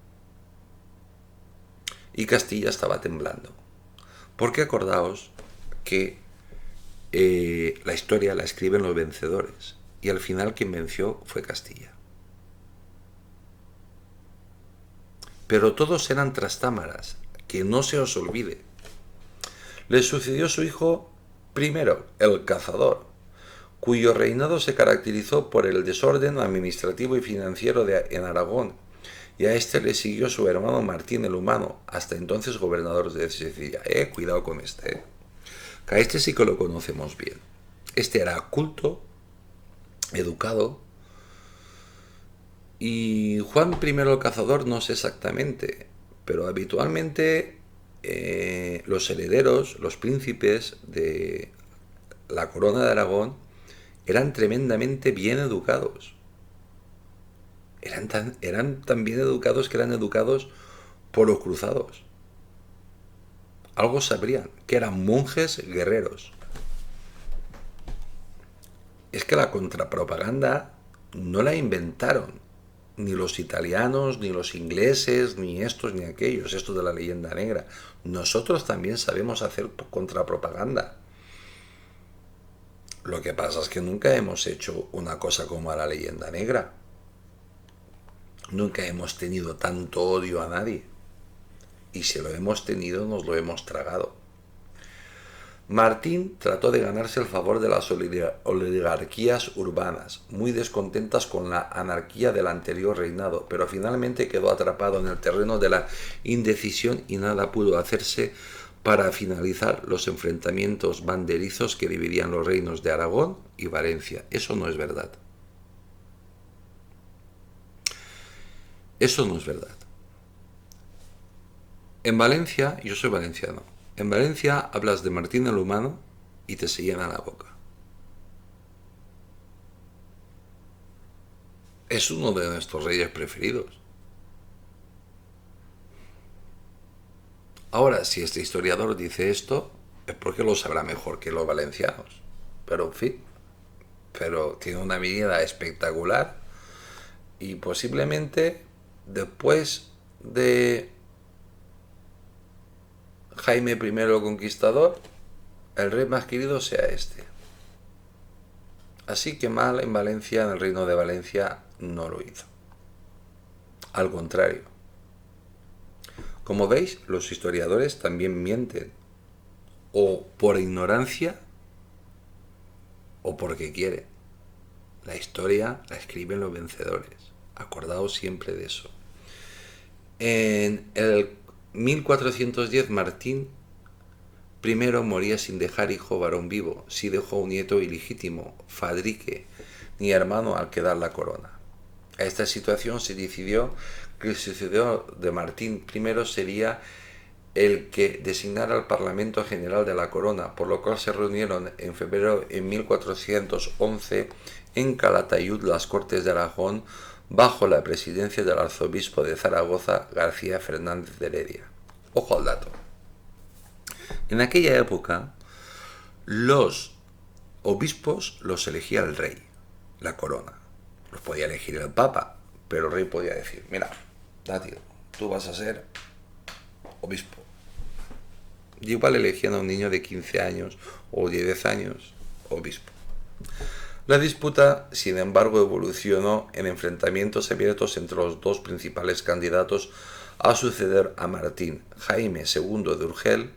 [SPEAKER 1] Y Castilla estaba temblando. Porque acordaos que la historia la escriben los vencedores. Y al final quien venció fue Castilla. Pero todos eran trastámaras, que no se os olvide. Le sucedió su hijo primero, el cazador, cuyo reinado se caracterizó por el desorden administrativo y financiero en Aragón, y a este le siguió su hermano Martín el Humano, hasta entonces gobernador de Sicilia. Cuidado con este. Que a este sí que lo conocemos bien. Este era culto, educado, y Juan I el Cazador no sé exactamente, pero habitualmente los herederos, los príncipes de la corona de Aragón, eran tremendamente bien educados. Eran tan bien educados que eran educados por los cruzados. Algo sabrían, que eran monjes guerreros. Es que la contrapropaganda no la inventaron ni los italianos, ni los ingleses, ni estos, ni aquellos, estos de la leyenda negra. Nosotros también sabemos hacer contrapropaganda. Lo que pasa es que nunca hemos hecho una cosa como a la leyenda negra. Nunca hemos tenido tanto odio a nadie. Y si lo hemos tenido, nos lo hemos tragado. Martín trató de ganarse el favor de las oligarquías urbanas, muy descontentas con la anarquía del anterior reinado, pero finalmente quedó atrapado en el terreno de la indecisión y nada pudo hacerse para finalizar los enfrentamientos banderizos que dividían los reinos de Aragón y Valencia. Eso no es verdad. Eso no es verdad. En Valencia, yo soy valenciano, en Valencia hablas de Martín el Humano y te se llena la boca. Es uno de nuestros reyes preferidos. Ahora, si este historiador dice esto, es porque lo sabrá mejor que los valencianos. Pero en fin, pero tiene una mirada espectacular y posiblemente después de Jaime I el Conquistador, el rey más querido sea este. Así que mal en Valencia, en el reino de Valencia, no lo hizo. Al contrario. Como veis, los historiadores también mienten. O por ignorancia, o porque quieren. La historia la escriben los vencedores. Acordaos siempre de eso. En el 1410 Martín I moría sin dejar hijo varón vivo, sí dejó un nieto ilegítimo, Fadrique, ni hermano al que dar la corona. A esta situación se decidió que el sucesor de Martín I sería el que designara al Parlamento General de la Corona, por lo cual se reunieron en febrero de 1411 en Calatayud las Cortes de Aragón bajo la presidencia del arzobispo de Zaragoza, García Fernández de Heredia. Ojo al dato. En aquella época, los obispos los elegía el rey, la corona. Los podía elegir el papa, pero el rey podía decir, mira, Datio, tú vas a ser obispo. Y igual elegían a un niño de 15 años o 10 años obispo. La disputa, sin embargo, evolucionó en enfrentamientos abiertos entre los dos principales candidatos a suceder a Martín, Jaime II de Urgel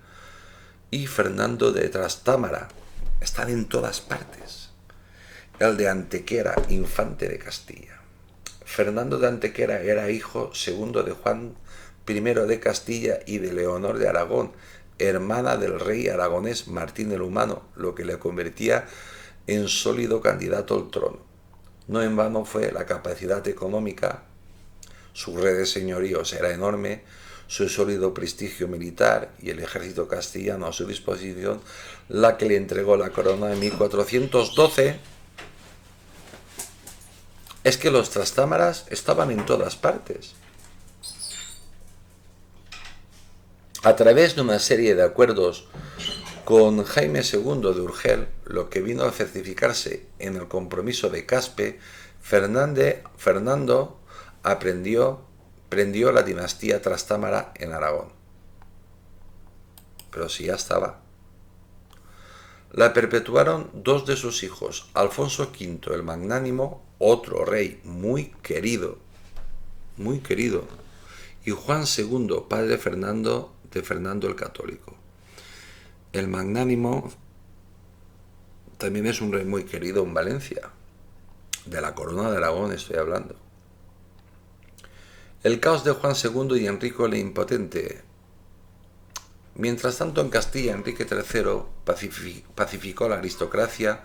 [SPEAKER 1] y Fernando de Trastámara. Están en todas partes. El de Antequera, infante de Castilla. Fernando de Antequera era hijo segundo de Juan I de Castilla y de Leonor de Aragón, hermana del rey aragonés Martín el Humano, lo que le convertía en sólido candidato al trono. No en vano fue la capacidad económica, su red de señoríos era enorme, su sólido prestigio militar y el ejército castellano a su disposición la que le entregó la corona en 1412. Es que los Trastámaras estaban en todas partes. A través de una serie de acuerdos con Jaime II de Urgel, lo que vino a certificarse en el compromiso de Caspe, Fernando prendió la dinastía Trastámara en Aragón. Pero si ya estaba. La perpetuaron dos de sus hijos, Alfonso V el Magnánimo, otro rey muy querido, y Juan II, padre de Fernando el Católico. El Magnánimo también es un rey muy querido en Valencia. De la corona de Aragón estoy hablando. El caos de Juan II y Enrique el Impotente. Mientras tanto, en Castilla, Enrique III pacificó la aristocracia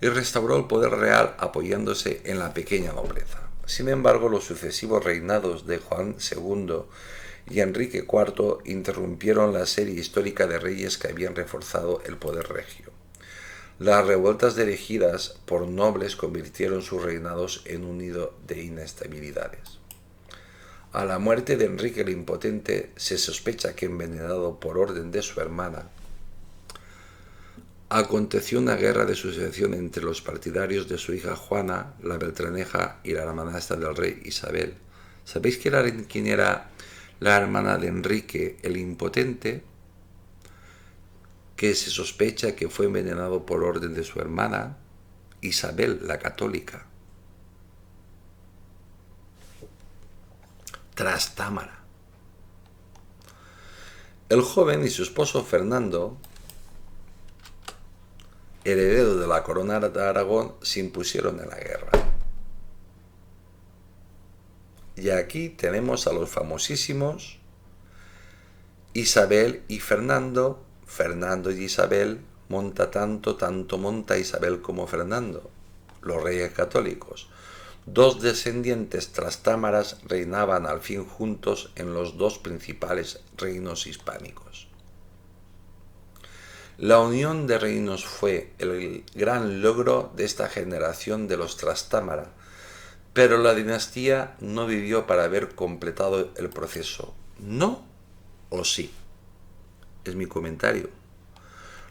[SPEAKER 1] y restauró el poder real apoyándose en la pequeña nobleza. Sin embargo, los sucesivos reinados de Juan II y Enrique IV interrumpieron la serie histórica de reyes que habían reforzado el poder regio. Las revueltas dirigidas por nobles convirtieron sus reinados en un nido de inestabilidades. A la muerte de Enrique el Impotente se sospecha que, envenenado por orden de su hermana, aconteció una guerra de sucesión entre los partidarios de su hija Juana, la Beltraneja, y la hermanastra del rey Isabel. ¿Sabéis quién era la hermana de Enrique el Impotente? Que se sospecha que fue envenenado por orden de su hermana, Isabel la Católica. Trastámara. El joven y su esposo Fernando, heredero de la corona de Aragón, se impusieron en la guerra. Y aquí tenemos a los famosísimos Isabel y Fernando. Fernando y Isabel, monta tanto monta Isabel como Fernando, los reyes católicos. Dos descendientes trastámaras reinaban al fin juntos en los dos principales reinos hispánicos. La unión de reinos fue el gran logro de esta generación de los Trastámara, pero la dinastía no vivió para haber completado el proceso. ¿No o sí? Es mi comentario.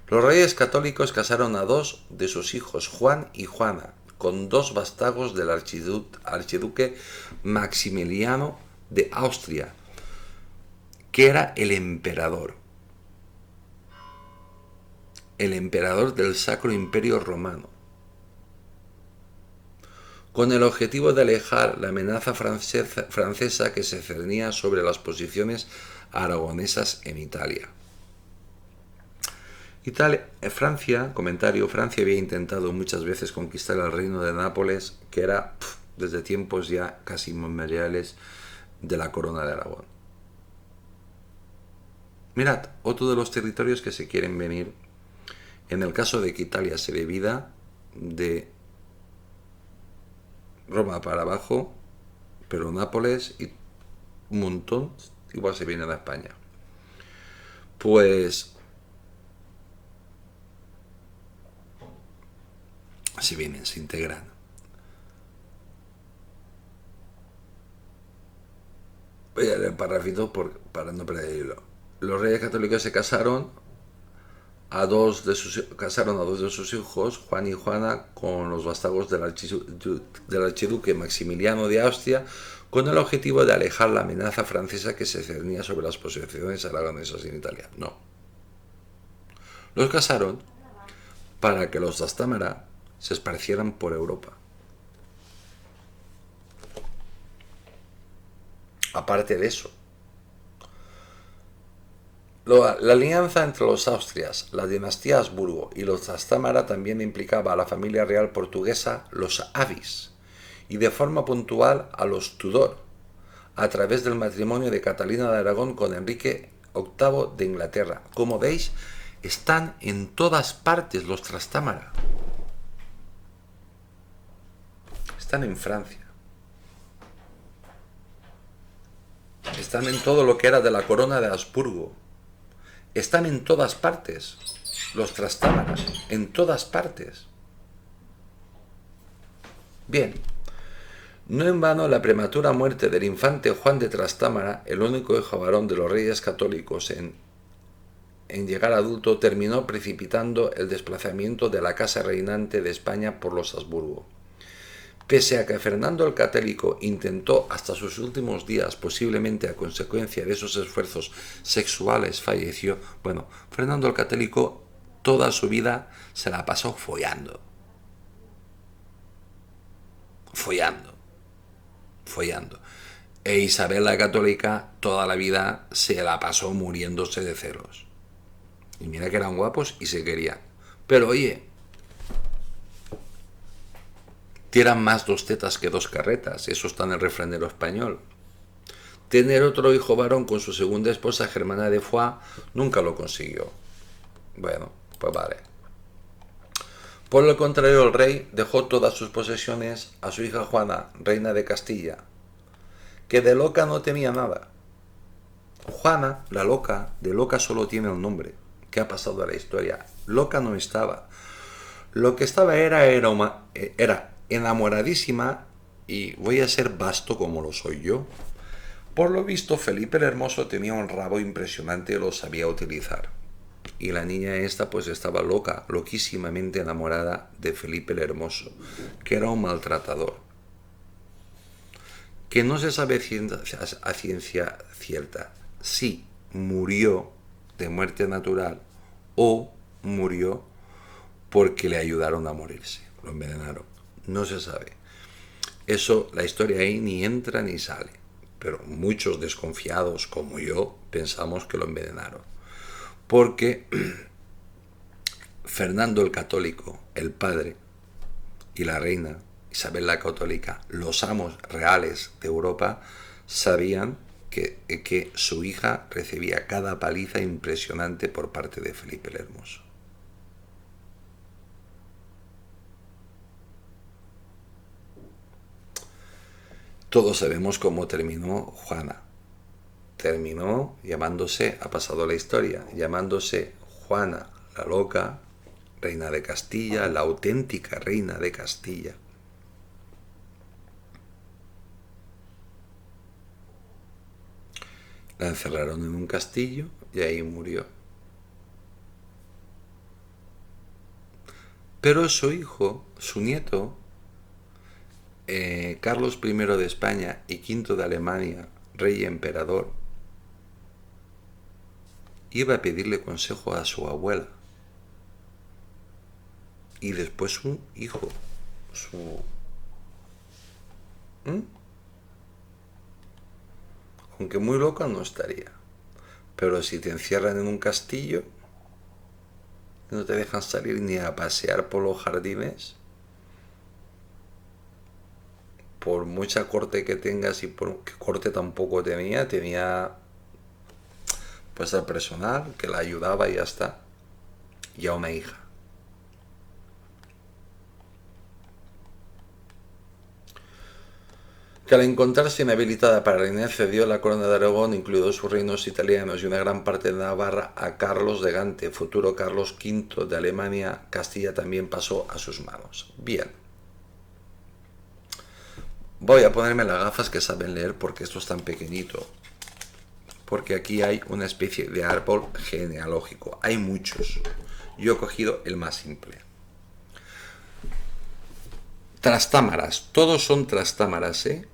[SPEAKER 1] Los reyes católicos casaron a dos de sus hijos, Juan y Juana, con dos vástagos del archiduque Maximiliano de Austria, que era el emperador del Sacro Imperio Romano, con el objetivo de alejar la amenaza francesa que se cernía sobre las posiciones aragonesas en Italia. Francia había intentado muchas veces conquistar el reino de Nápoles, que era desde tiempos ya casi inmemoriales de la corona de Aragón. Mirad, otro de los territorios que se quieren venir, en el caso de que Italia se divida de Roma para abajo, pero Nápoles y un montón igual se vienen a España. Pues se vienen, se integran. Voy a leer el párrafito para no perder el hilo. Los reyes católicos se casaron a dos de sus hijos, Juan y Juana, con los vástagos del archiduque Maximiliano de Austria, con el objetivo de alejar la amenaza francesa que se cernía sobre las posesiones aragonesas en Italia. No. Los casaron para que los Trastámara se esparcieran por Europa. Aparte de eso, la alianza entre los Austrias, la dinastía Habsburgo y los Trastámara también implicaba a la familia real portuguesa, los Avis, y de forma puntual a los Tudor, a través del matrimonio de Catalina de Aragón con Enrique VIII de Inglaterra. Como veis, están en todas partes los Trastámara. Están en Francia. Están en todo lo que era de la corona de Habsburgo. Están en todas partes. Los Trastámara, en todas partes. Bien. No en vano la prematura muerte del infante Juan de Trastámara, el único hijo varón de los reyes católicos en llegar adulto, terminó precipitando el desplazamiento de la casa reinante de España por los Habsburgo. Pese a que Fernando el Católico intentó hasta sus últimos días, posiblemente a consecuencia de esos esfuerzos sexuales, falleció. Bueno, Fernando el Católico toda su vida se la pasó follando. E Isabel la Católica toda la vida se la pasó muriéndose de celos. Y mira que eran guapos y se querían. Pero oye, Tiran más dos tetas que dos carretas, eso está en el refranero español. Tener otro hijo varón con su segunda esposa, Germana de Foix, nunca lo consiguió. Bueno, pues vale. Por el contrario, el rey dejó todas sus posesiones a su hija Juana, reina de Castilla, que de loca no tenía nada. Juana, la loca, de loca solo tiene el nombre. ¿Qué ha pasado a la historia? Loca no estaba. Lo que estaba era enamoradísima, y voy a ser vasto como lo soy yo. Por lo visto, Felipe el Hermoso tenía un rabo impresionante y lo sabía utilizar. Y la niña esta pues estaba loca, loquísimamente enamorada de Felipe el Hermoso, que era un maltratador. Que no se sabe a ciencia cierta si murió de muerte natural o murió porque le ayudaron a morirse, lo envenenaron. No se sabe. Eso, la historia ahí ni entra ni sale. Pero muchos desconfiados como yo pensamos que lo envenenaron. Porque Fernando el Católico, el padre, y la reina Isabel la Católica, los amos reales de Europa, sabían que su hija recibía cada paliza impresionante por parte de Felipe el Hermoso. Todos sabemos cómo terminó Juana. Terminó llamándose, ha pasado la historia, llamándose Juana la Loca, reina de Castilla, la auténtica reina de Castilla. La encerraron en un castillo y ahí murió. Pero su hijo, su nieto, Carlos I de España y V de Alemania, rey y emperador, iba a pedirle consejo a su abuela. Y después su hijo, aunque muy loca no estaría. Pero si te encierran en un castillo, no te dejan salir ni a pasear por los jardines, por mucha corte que tengas, y por que corte tampoco tenía pues al personal que la ayudaba y ya está, y a una hija. Que al encontrarse inhabilitada para reinar cedió la corona de Aragón, incluidos sus reinos italianos y una gran parte de Navarra, a Carlos de Gante, futuro Carlos V de Alemania. Castilla también pasó a sus manos. Bien. Voy a ponerme las gafas que saben leer porque esto es tan pequeñito. Porque aquí hay una especie de árbol genealógico. Hay muchos. Yo he cogido el más simple. Trastámaras. Todos son trastámaras, ¿eh?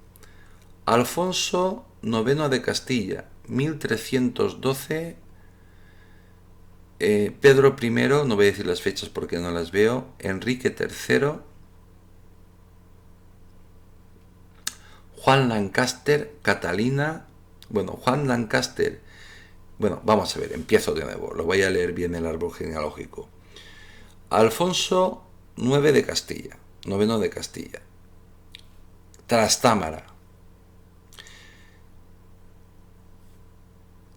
[SPEAKER 1] Alfonso IX de Castilla, 1312. Pedro I, no voy a decir las fechas porque no las veo. Enrique III. Juan Lancaster, Catalina. Bueno, Juan Lancaster. Bueno, vamos a ver, empiezo de nuevo. Lo voy a leer bien el árbol genealógico. Alfonso IX de Castilla, noveno de Castilla. Trastámara.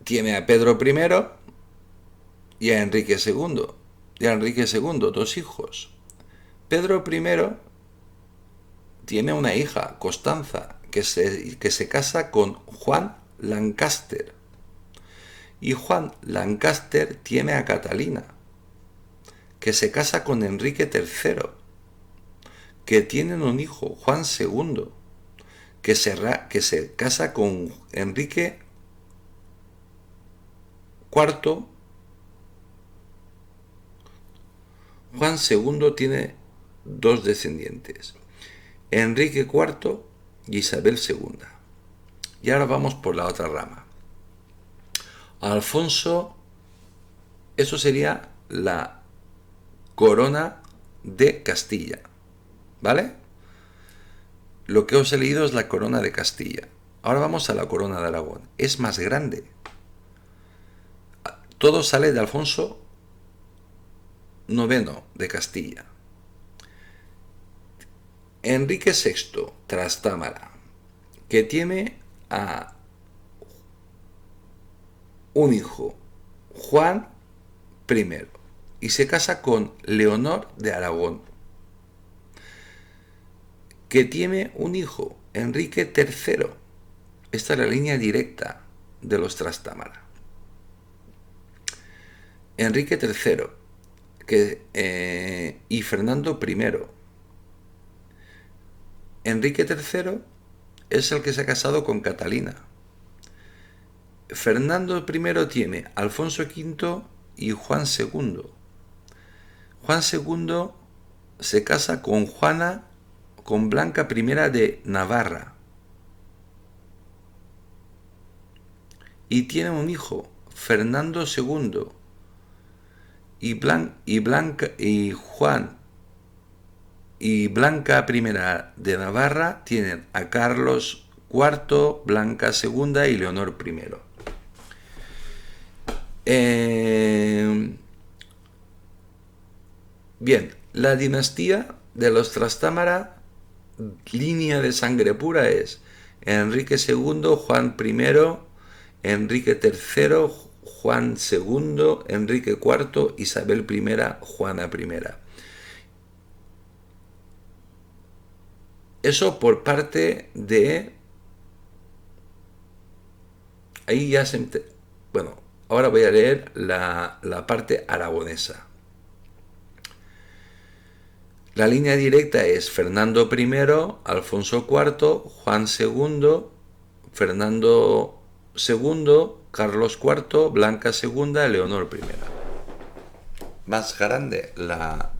[SPEAKER 1] Tiene a Pedro I y a Enrique II. Y a Enrique II, dos hijos. Pedro I tiene una hija, Constanza, que se casa con Juan Lancaster. Y Juan Lancaster tiene a Catalina, que se casa con Enrique III, que tienen un hijo, Juan II, que se casa con Enrique IV. Juan II tiene dos descendientes, Enrique IV y Isabel II. Y ahora vamos por la otra rama. Alfonso, eso sería la corona de Castilla, ¿vale? Lo que os he leído es la corona de Castilla. Ahora vamos a la corona de Aragón. Es más grande. Todo sale de Alfonso IX de Castilla. Enrique VI, Trastámara, que tiene a un hijo, Juan I, y se casa con Leonor de Aragón, que tiene un hijo, Enrique III. Esta es la línea directa de los Trastámara. Enrique III y Fernando I. Enrique III es el que se ha casado con Catalina. Fernando I tiene Alfonso V y Juan II. Juan II se casa con Juana, con Blanca I de Navarra. Y tiene un hijo, Fernando II. Y Blanca I de Navarra tienen a Carlos IV, Blanca II y Leonor I. Bien, la dinastía de los Trastámara, línea de sangre pura, es Enrique II, Juan I, Enrique III, Juan II, Enrique IV, Isabel I, Juana I. Eso por parte de... Ahí ya se... Bueno, ahora voy a leer la parte aragonesa. La línea directa es Fernando I, Alfonso IV, Juan II, Fernando II, Carlos IV, Blanca II, Leonor I. Más grande la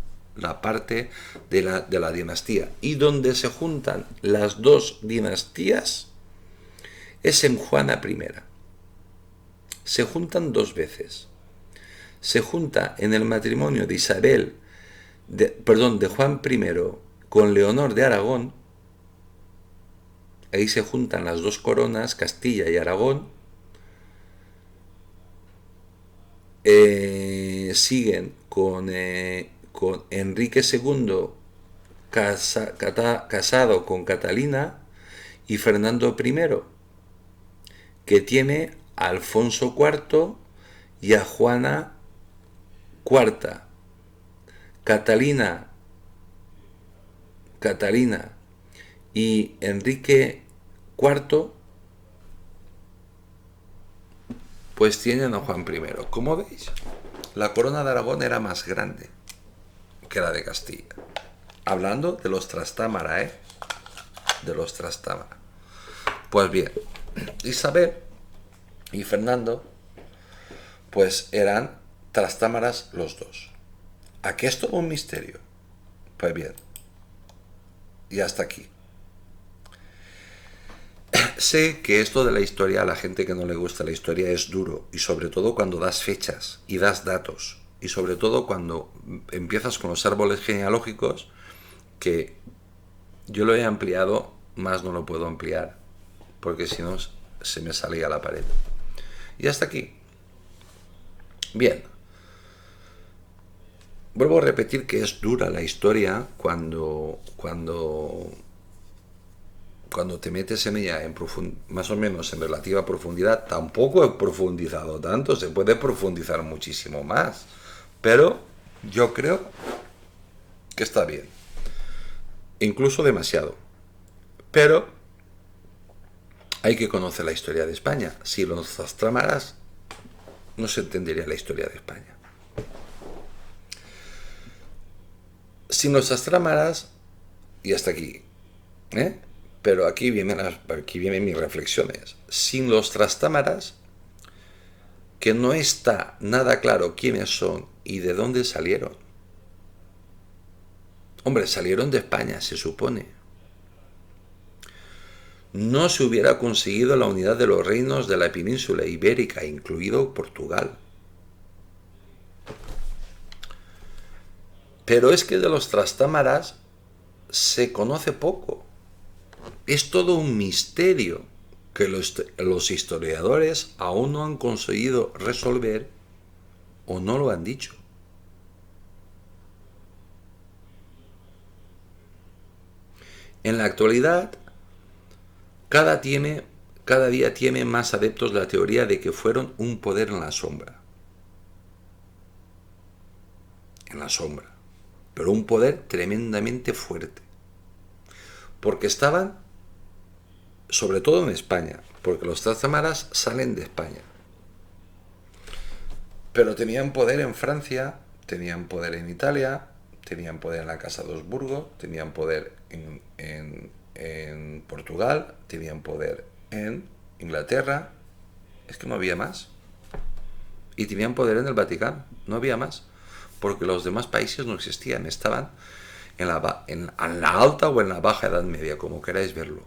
[SPEAKER 1] parte de la dinastía. Y donde se juntan las dos dinastías es en Juana I. Se juntan dos veces. Se junta en el matrimonio de de Juan I con Leonor de Aragón. Ahí se juntan las dos coronas, Castilla y Aragón. Siguen con Enrique II casado con Catalina y Fernando I, que tiene a Alfonso IV y a Juana IV. Catalina y Enrique IV pues tienen a Juan I. Como veis, la corona de Aragón era más grande que la de Castilla. Hablando de los Trastámara, de los Trastámara. Pues bien, Isabel y Fernando pues eran Trastámaras los dos. ¿A qué es todo un misterio? Pues bien, y hasta aquí. Sé que esto de la historia, a la gente que no le gusta la historia, es duro, y sobre todo cuando das fechas y das datos, y sobre todo cuando empiezas con los árboles genealógicos, que yo lo he ampliado, más no lo puedo ampliar, porque si no se me salía la pared. Y hasta aquí. Bien. Vuelvo a repetir que es dura la historia cuando te metes en ella más o menos en relativa profundidad. Tampoco he profundizado tanto, se puede profundizar muchísimo más, pero yo creo que está bien, incluso demasiado. Pero hay que conocer la historia de España. Si los Trastámaras, no se entendería la historia de España. Sin los Trastámaras, y hasta aquí, pero aquí vienen mis reflexiones. Sin los Trastámaras, que no está nada claro quiénes son y de dónde salieron. Hombre, salieron de España, se supone. No se hubiera conseguido la unidad de los reinos de la península ibérica, incluido Portugal. Pero es que de los Trastámaras se conoce poco. Es todo un misterio que los historiadores aún no han conseguido resolver o no lo han dicho. En la actualidad, cada, cada día tiene más adeptos la teoría de que fueron un poder en la sombra. En la sombra. Pero un poder tremendamente fuerte. Porque estaban, sobre todo en España, porque los trastamaras salen de España. Pero tenían poder en Francia, tenían poder en Italia, tenían poder en la Casa de Habsburgo, tenían poder en Portugal, tenían poder en Inglaterra. Es que no había más. Y tenían poder en el Vaticano, no había más. Porque los demás países no existían, estaban en la alta o en la baja Edad Media, como queráis verlo.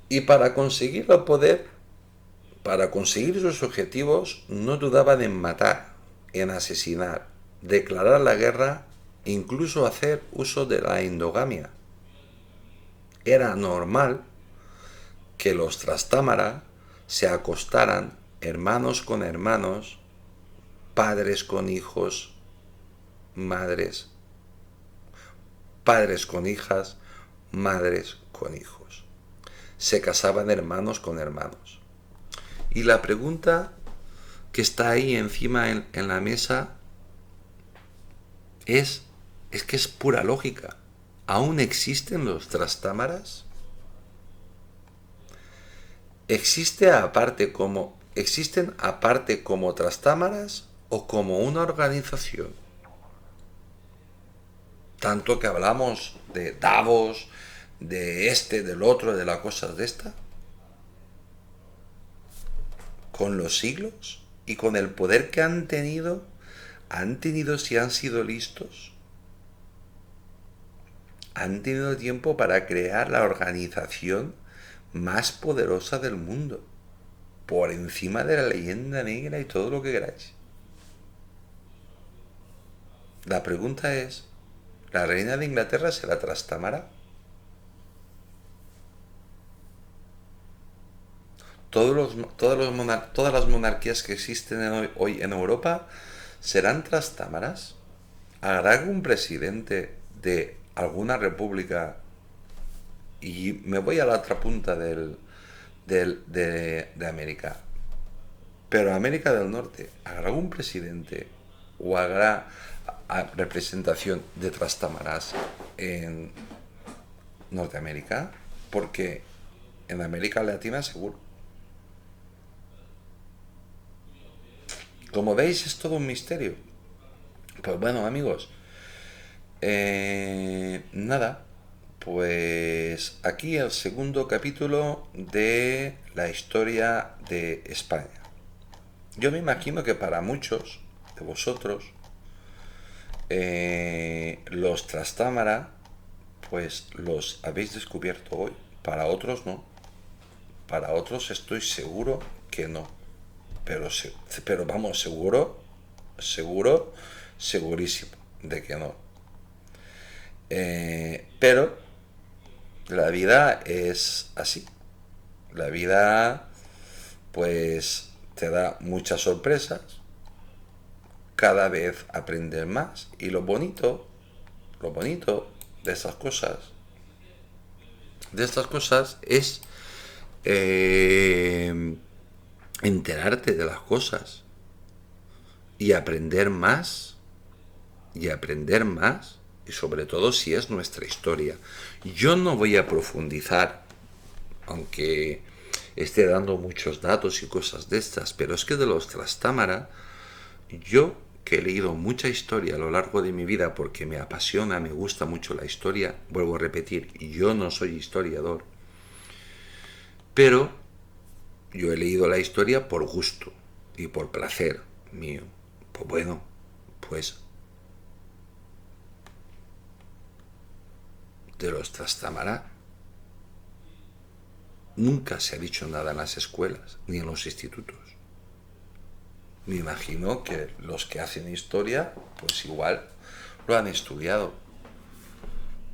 [SPEAKER 1] Y para conseguir el poder, para conseguir sus objetivos, no dudaban en matar, en asesinar, declarar la guerra, incluso hacer uso de la endogamia. Era normal que los trastámara se acostaran hermanos con hermanos, padres con hijos, madres, padres con hijas, madres con hijos. Se casaban hermanos con hermanos. Y la pregunta que está ahí encima en la mesa es que es pura lógica. ¿Aún existen los trastámaras? ¿Existen aparte como trastámaras o como una organización? Tanto que hablamos de Davos, de del otro, de las cosas de esta. Con los siglos y con el poder que han tenido si han sido listos. Han tenido tiempo para crear la organización más poderosa del mundo, por encima de la leyenda negra y todo lo que queráis. La pregunta es, ¿la reina de Inglaterra será trastámara? Todas las monarquías que existen hoy en Europa serán trastámaras. ¿Habrá algún presidente de alguna república? Y me voy a la otra punta de América. Pero América del Norte, ¿habrá algún presidente o habrá representación de trastámaras en Norteamérica? Porque en América Latina seguro. Como veis, es todo un misterio. Pues bueno, amigos, nada, pues aquí el segundo capítulo de la historia de España. Yo me imagino que para muchos de vosotros, los trastámara, pues los habéis descubierto hoy. Para otros no. Para otros estoy seguro que no. Pero vamos, segurísimo de que no. Pero la vida es así. La vida, pues, te da muchas sorpresas. Cada vez aprendes más. Y lo bonito de estas cosas es enterarte de las cosas y aprender más y sobre todo si es nuestra historia. Yo no voy a profundizar, aunque esté dando muchos datos y cosas de estas, pero es que de los trastámara, yo que he leído mucha historia a lo largo de mi vida porque me apasiona, me gusta mucho la historia, vuelvo a repetir, yo no soy historiador, pero yo he leído la historia por gusto y por placer mío. Pues bueno, pues de los trastámara nunca se ha dicho nada en las escuelas ni en los institutos. Me imagino que los que hacen historia, pues igual lo han estudiado.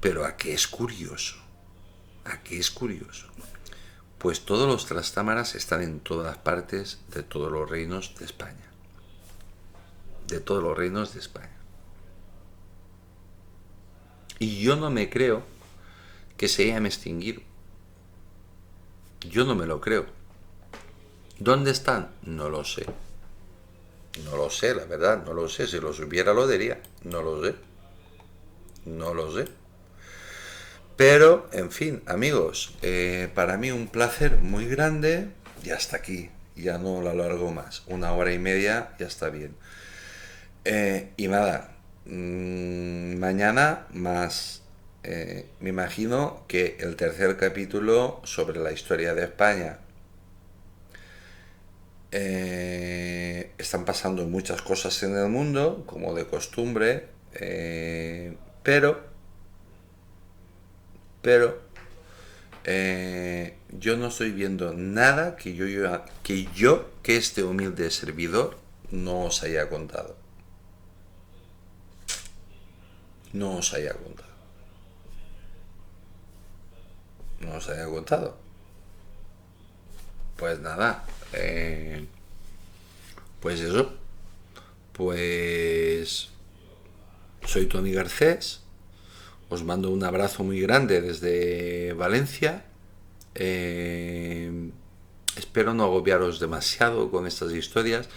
[SPEAKER 1] Pero ¿a qué es curioso? ¿A qué es curioso? Pues todos los trastámaras están en todas partes de todos los reinos de España. de todos los reinos de España. Y yo no me creo que se hayan extinguido. Yo no me lo creo. ¿Dónde están? No lo sé. No lo sé, la verdad, no lo sé. Si lo supiera lo diría. No lo sé. No lo sé. Pero, en fin, amigos, para mí un placer muy grande. Y hasta aquí. Ya no lo alargo más. 1 hora y media, ya está bien. Y nada, mañana más. Me imagino que el tercer capítulo sobre la historia de España. Están pasando muchas cosas en el mundo, como de costumbre, pero, pero, yo no estoy viendo nada que este humilde servidor no os haya contado. No os haya contado. No os haya contado. Pues nada, pues eso, pues soy Tony Garcés, os mando un abrazo muy grande desde Valencia. Espero no agobiaros demasiado con estas historias.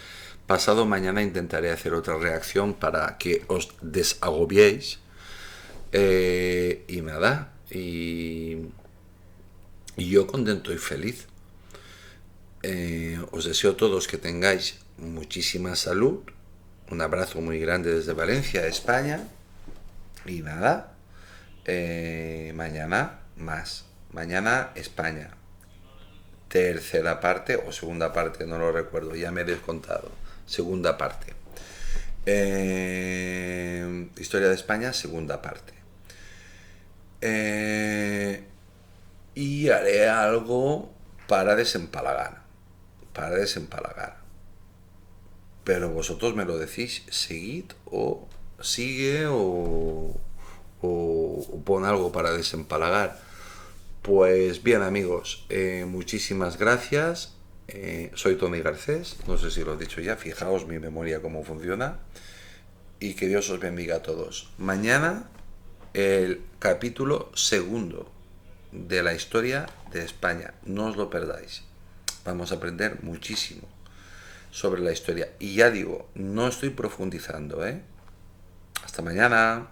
[SPEAKER 1] Pasado mañana intentaré hacer otra reacción para que os desagobiéis. Y nada, y yo contento y feliz. Os deseo a todos que tengáis muchísima salud. Un abrazo muy grande desde Valencia, España. Y nada, mañana más. Mañana España. Tercera parte o segunda parte, no lo recuerdo, ya me he descontado. Segunda parte. Historia de España, segunda parte. Y haré algo para desempalagar. Para desempalagar. Pero vosotros me lo decís, seguid o sigue o pon algo para desempalagar. Pues bien, amigos, muchísimas gracias. Soy Tony Garcés, no sé si lo he dicho ya, fijaos mi memoria cómo funciona. Y que Dios os bendiga a todos. Mañana el capítulo segundo de la historia de España. No os lo perdáis. Vamos a aprender muchísimo sobre la historia. Y ya digo, no estoy profundizando, ¿eh? Hasta mañana.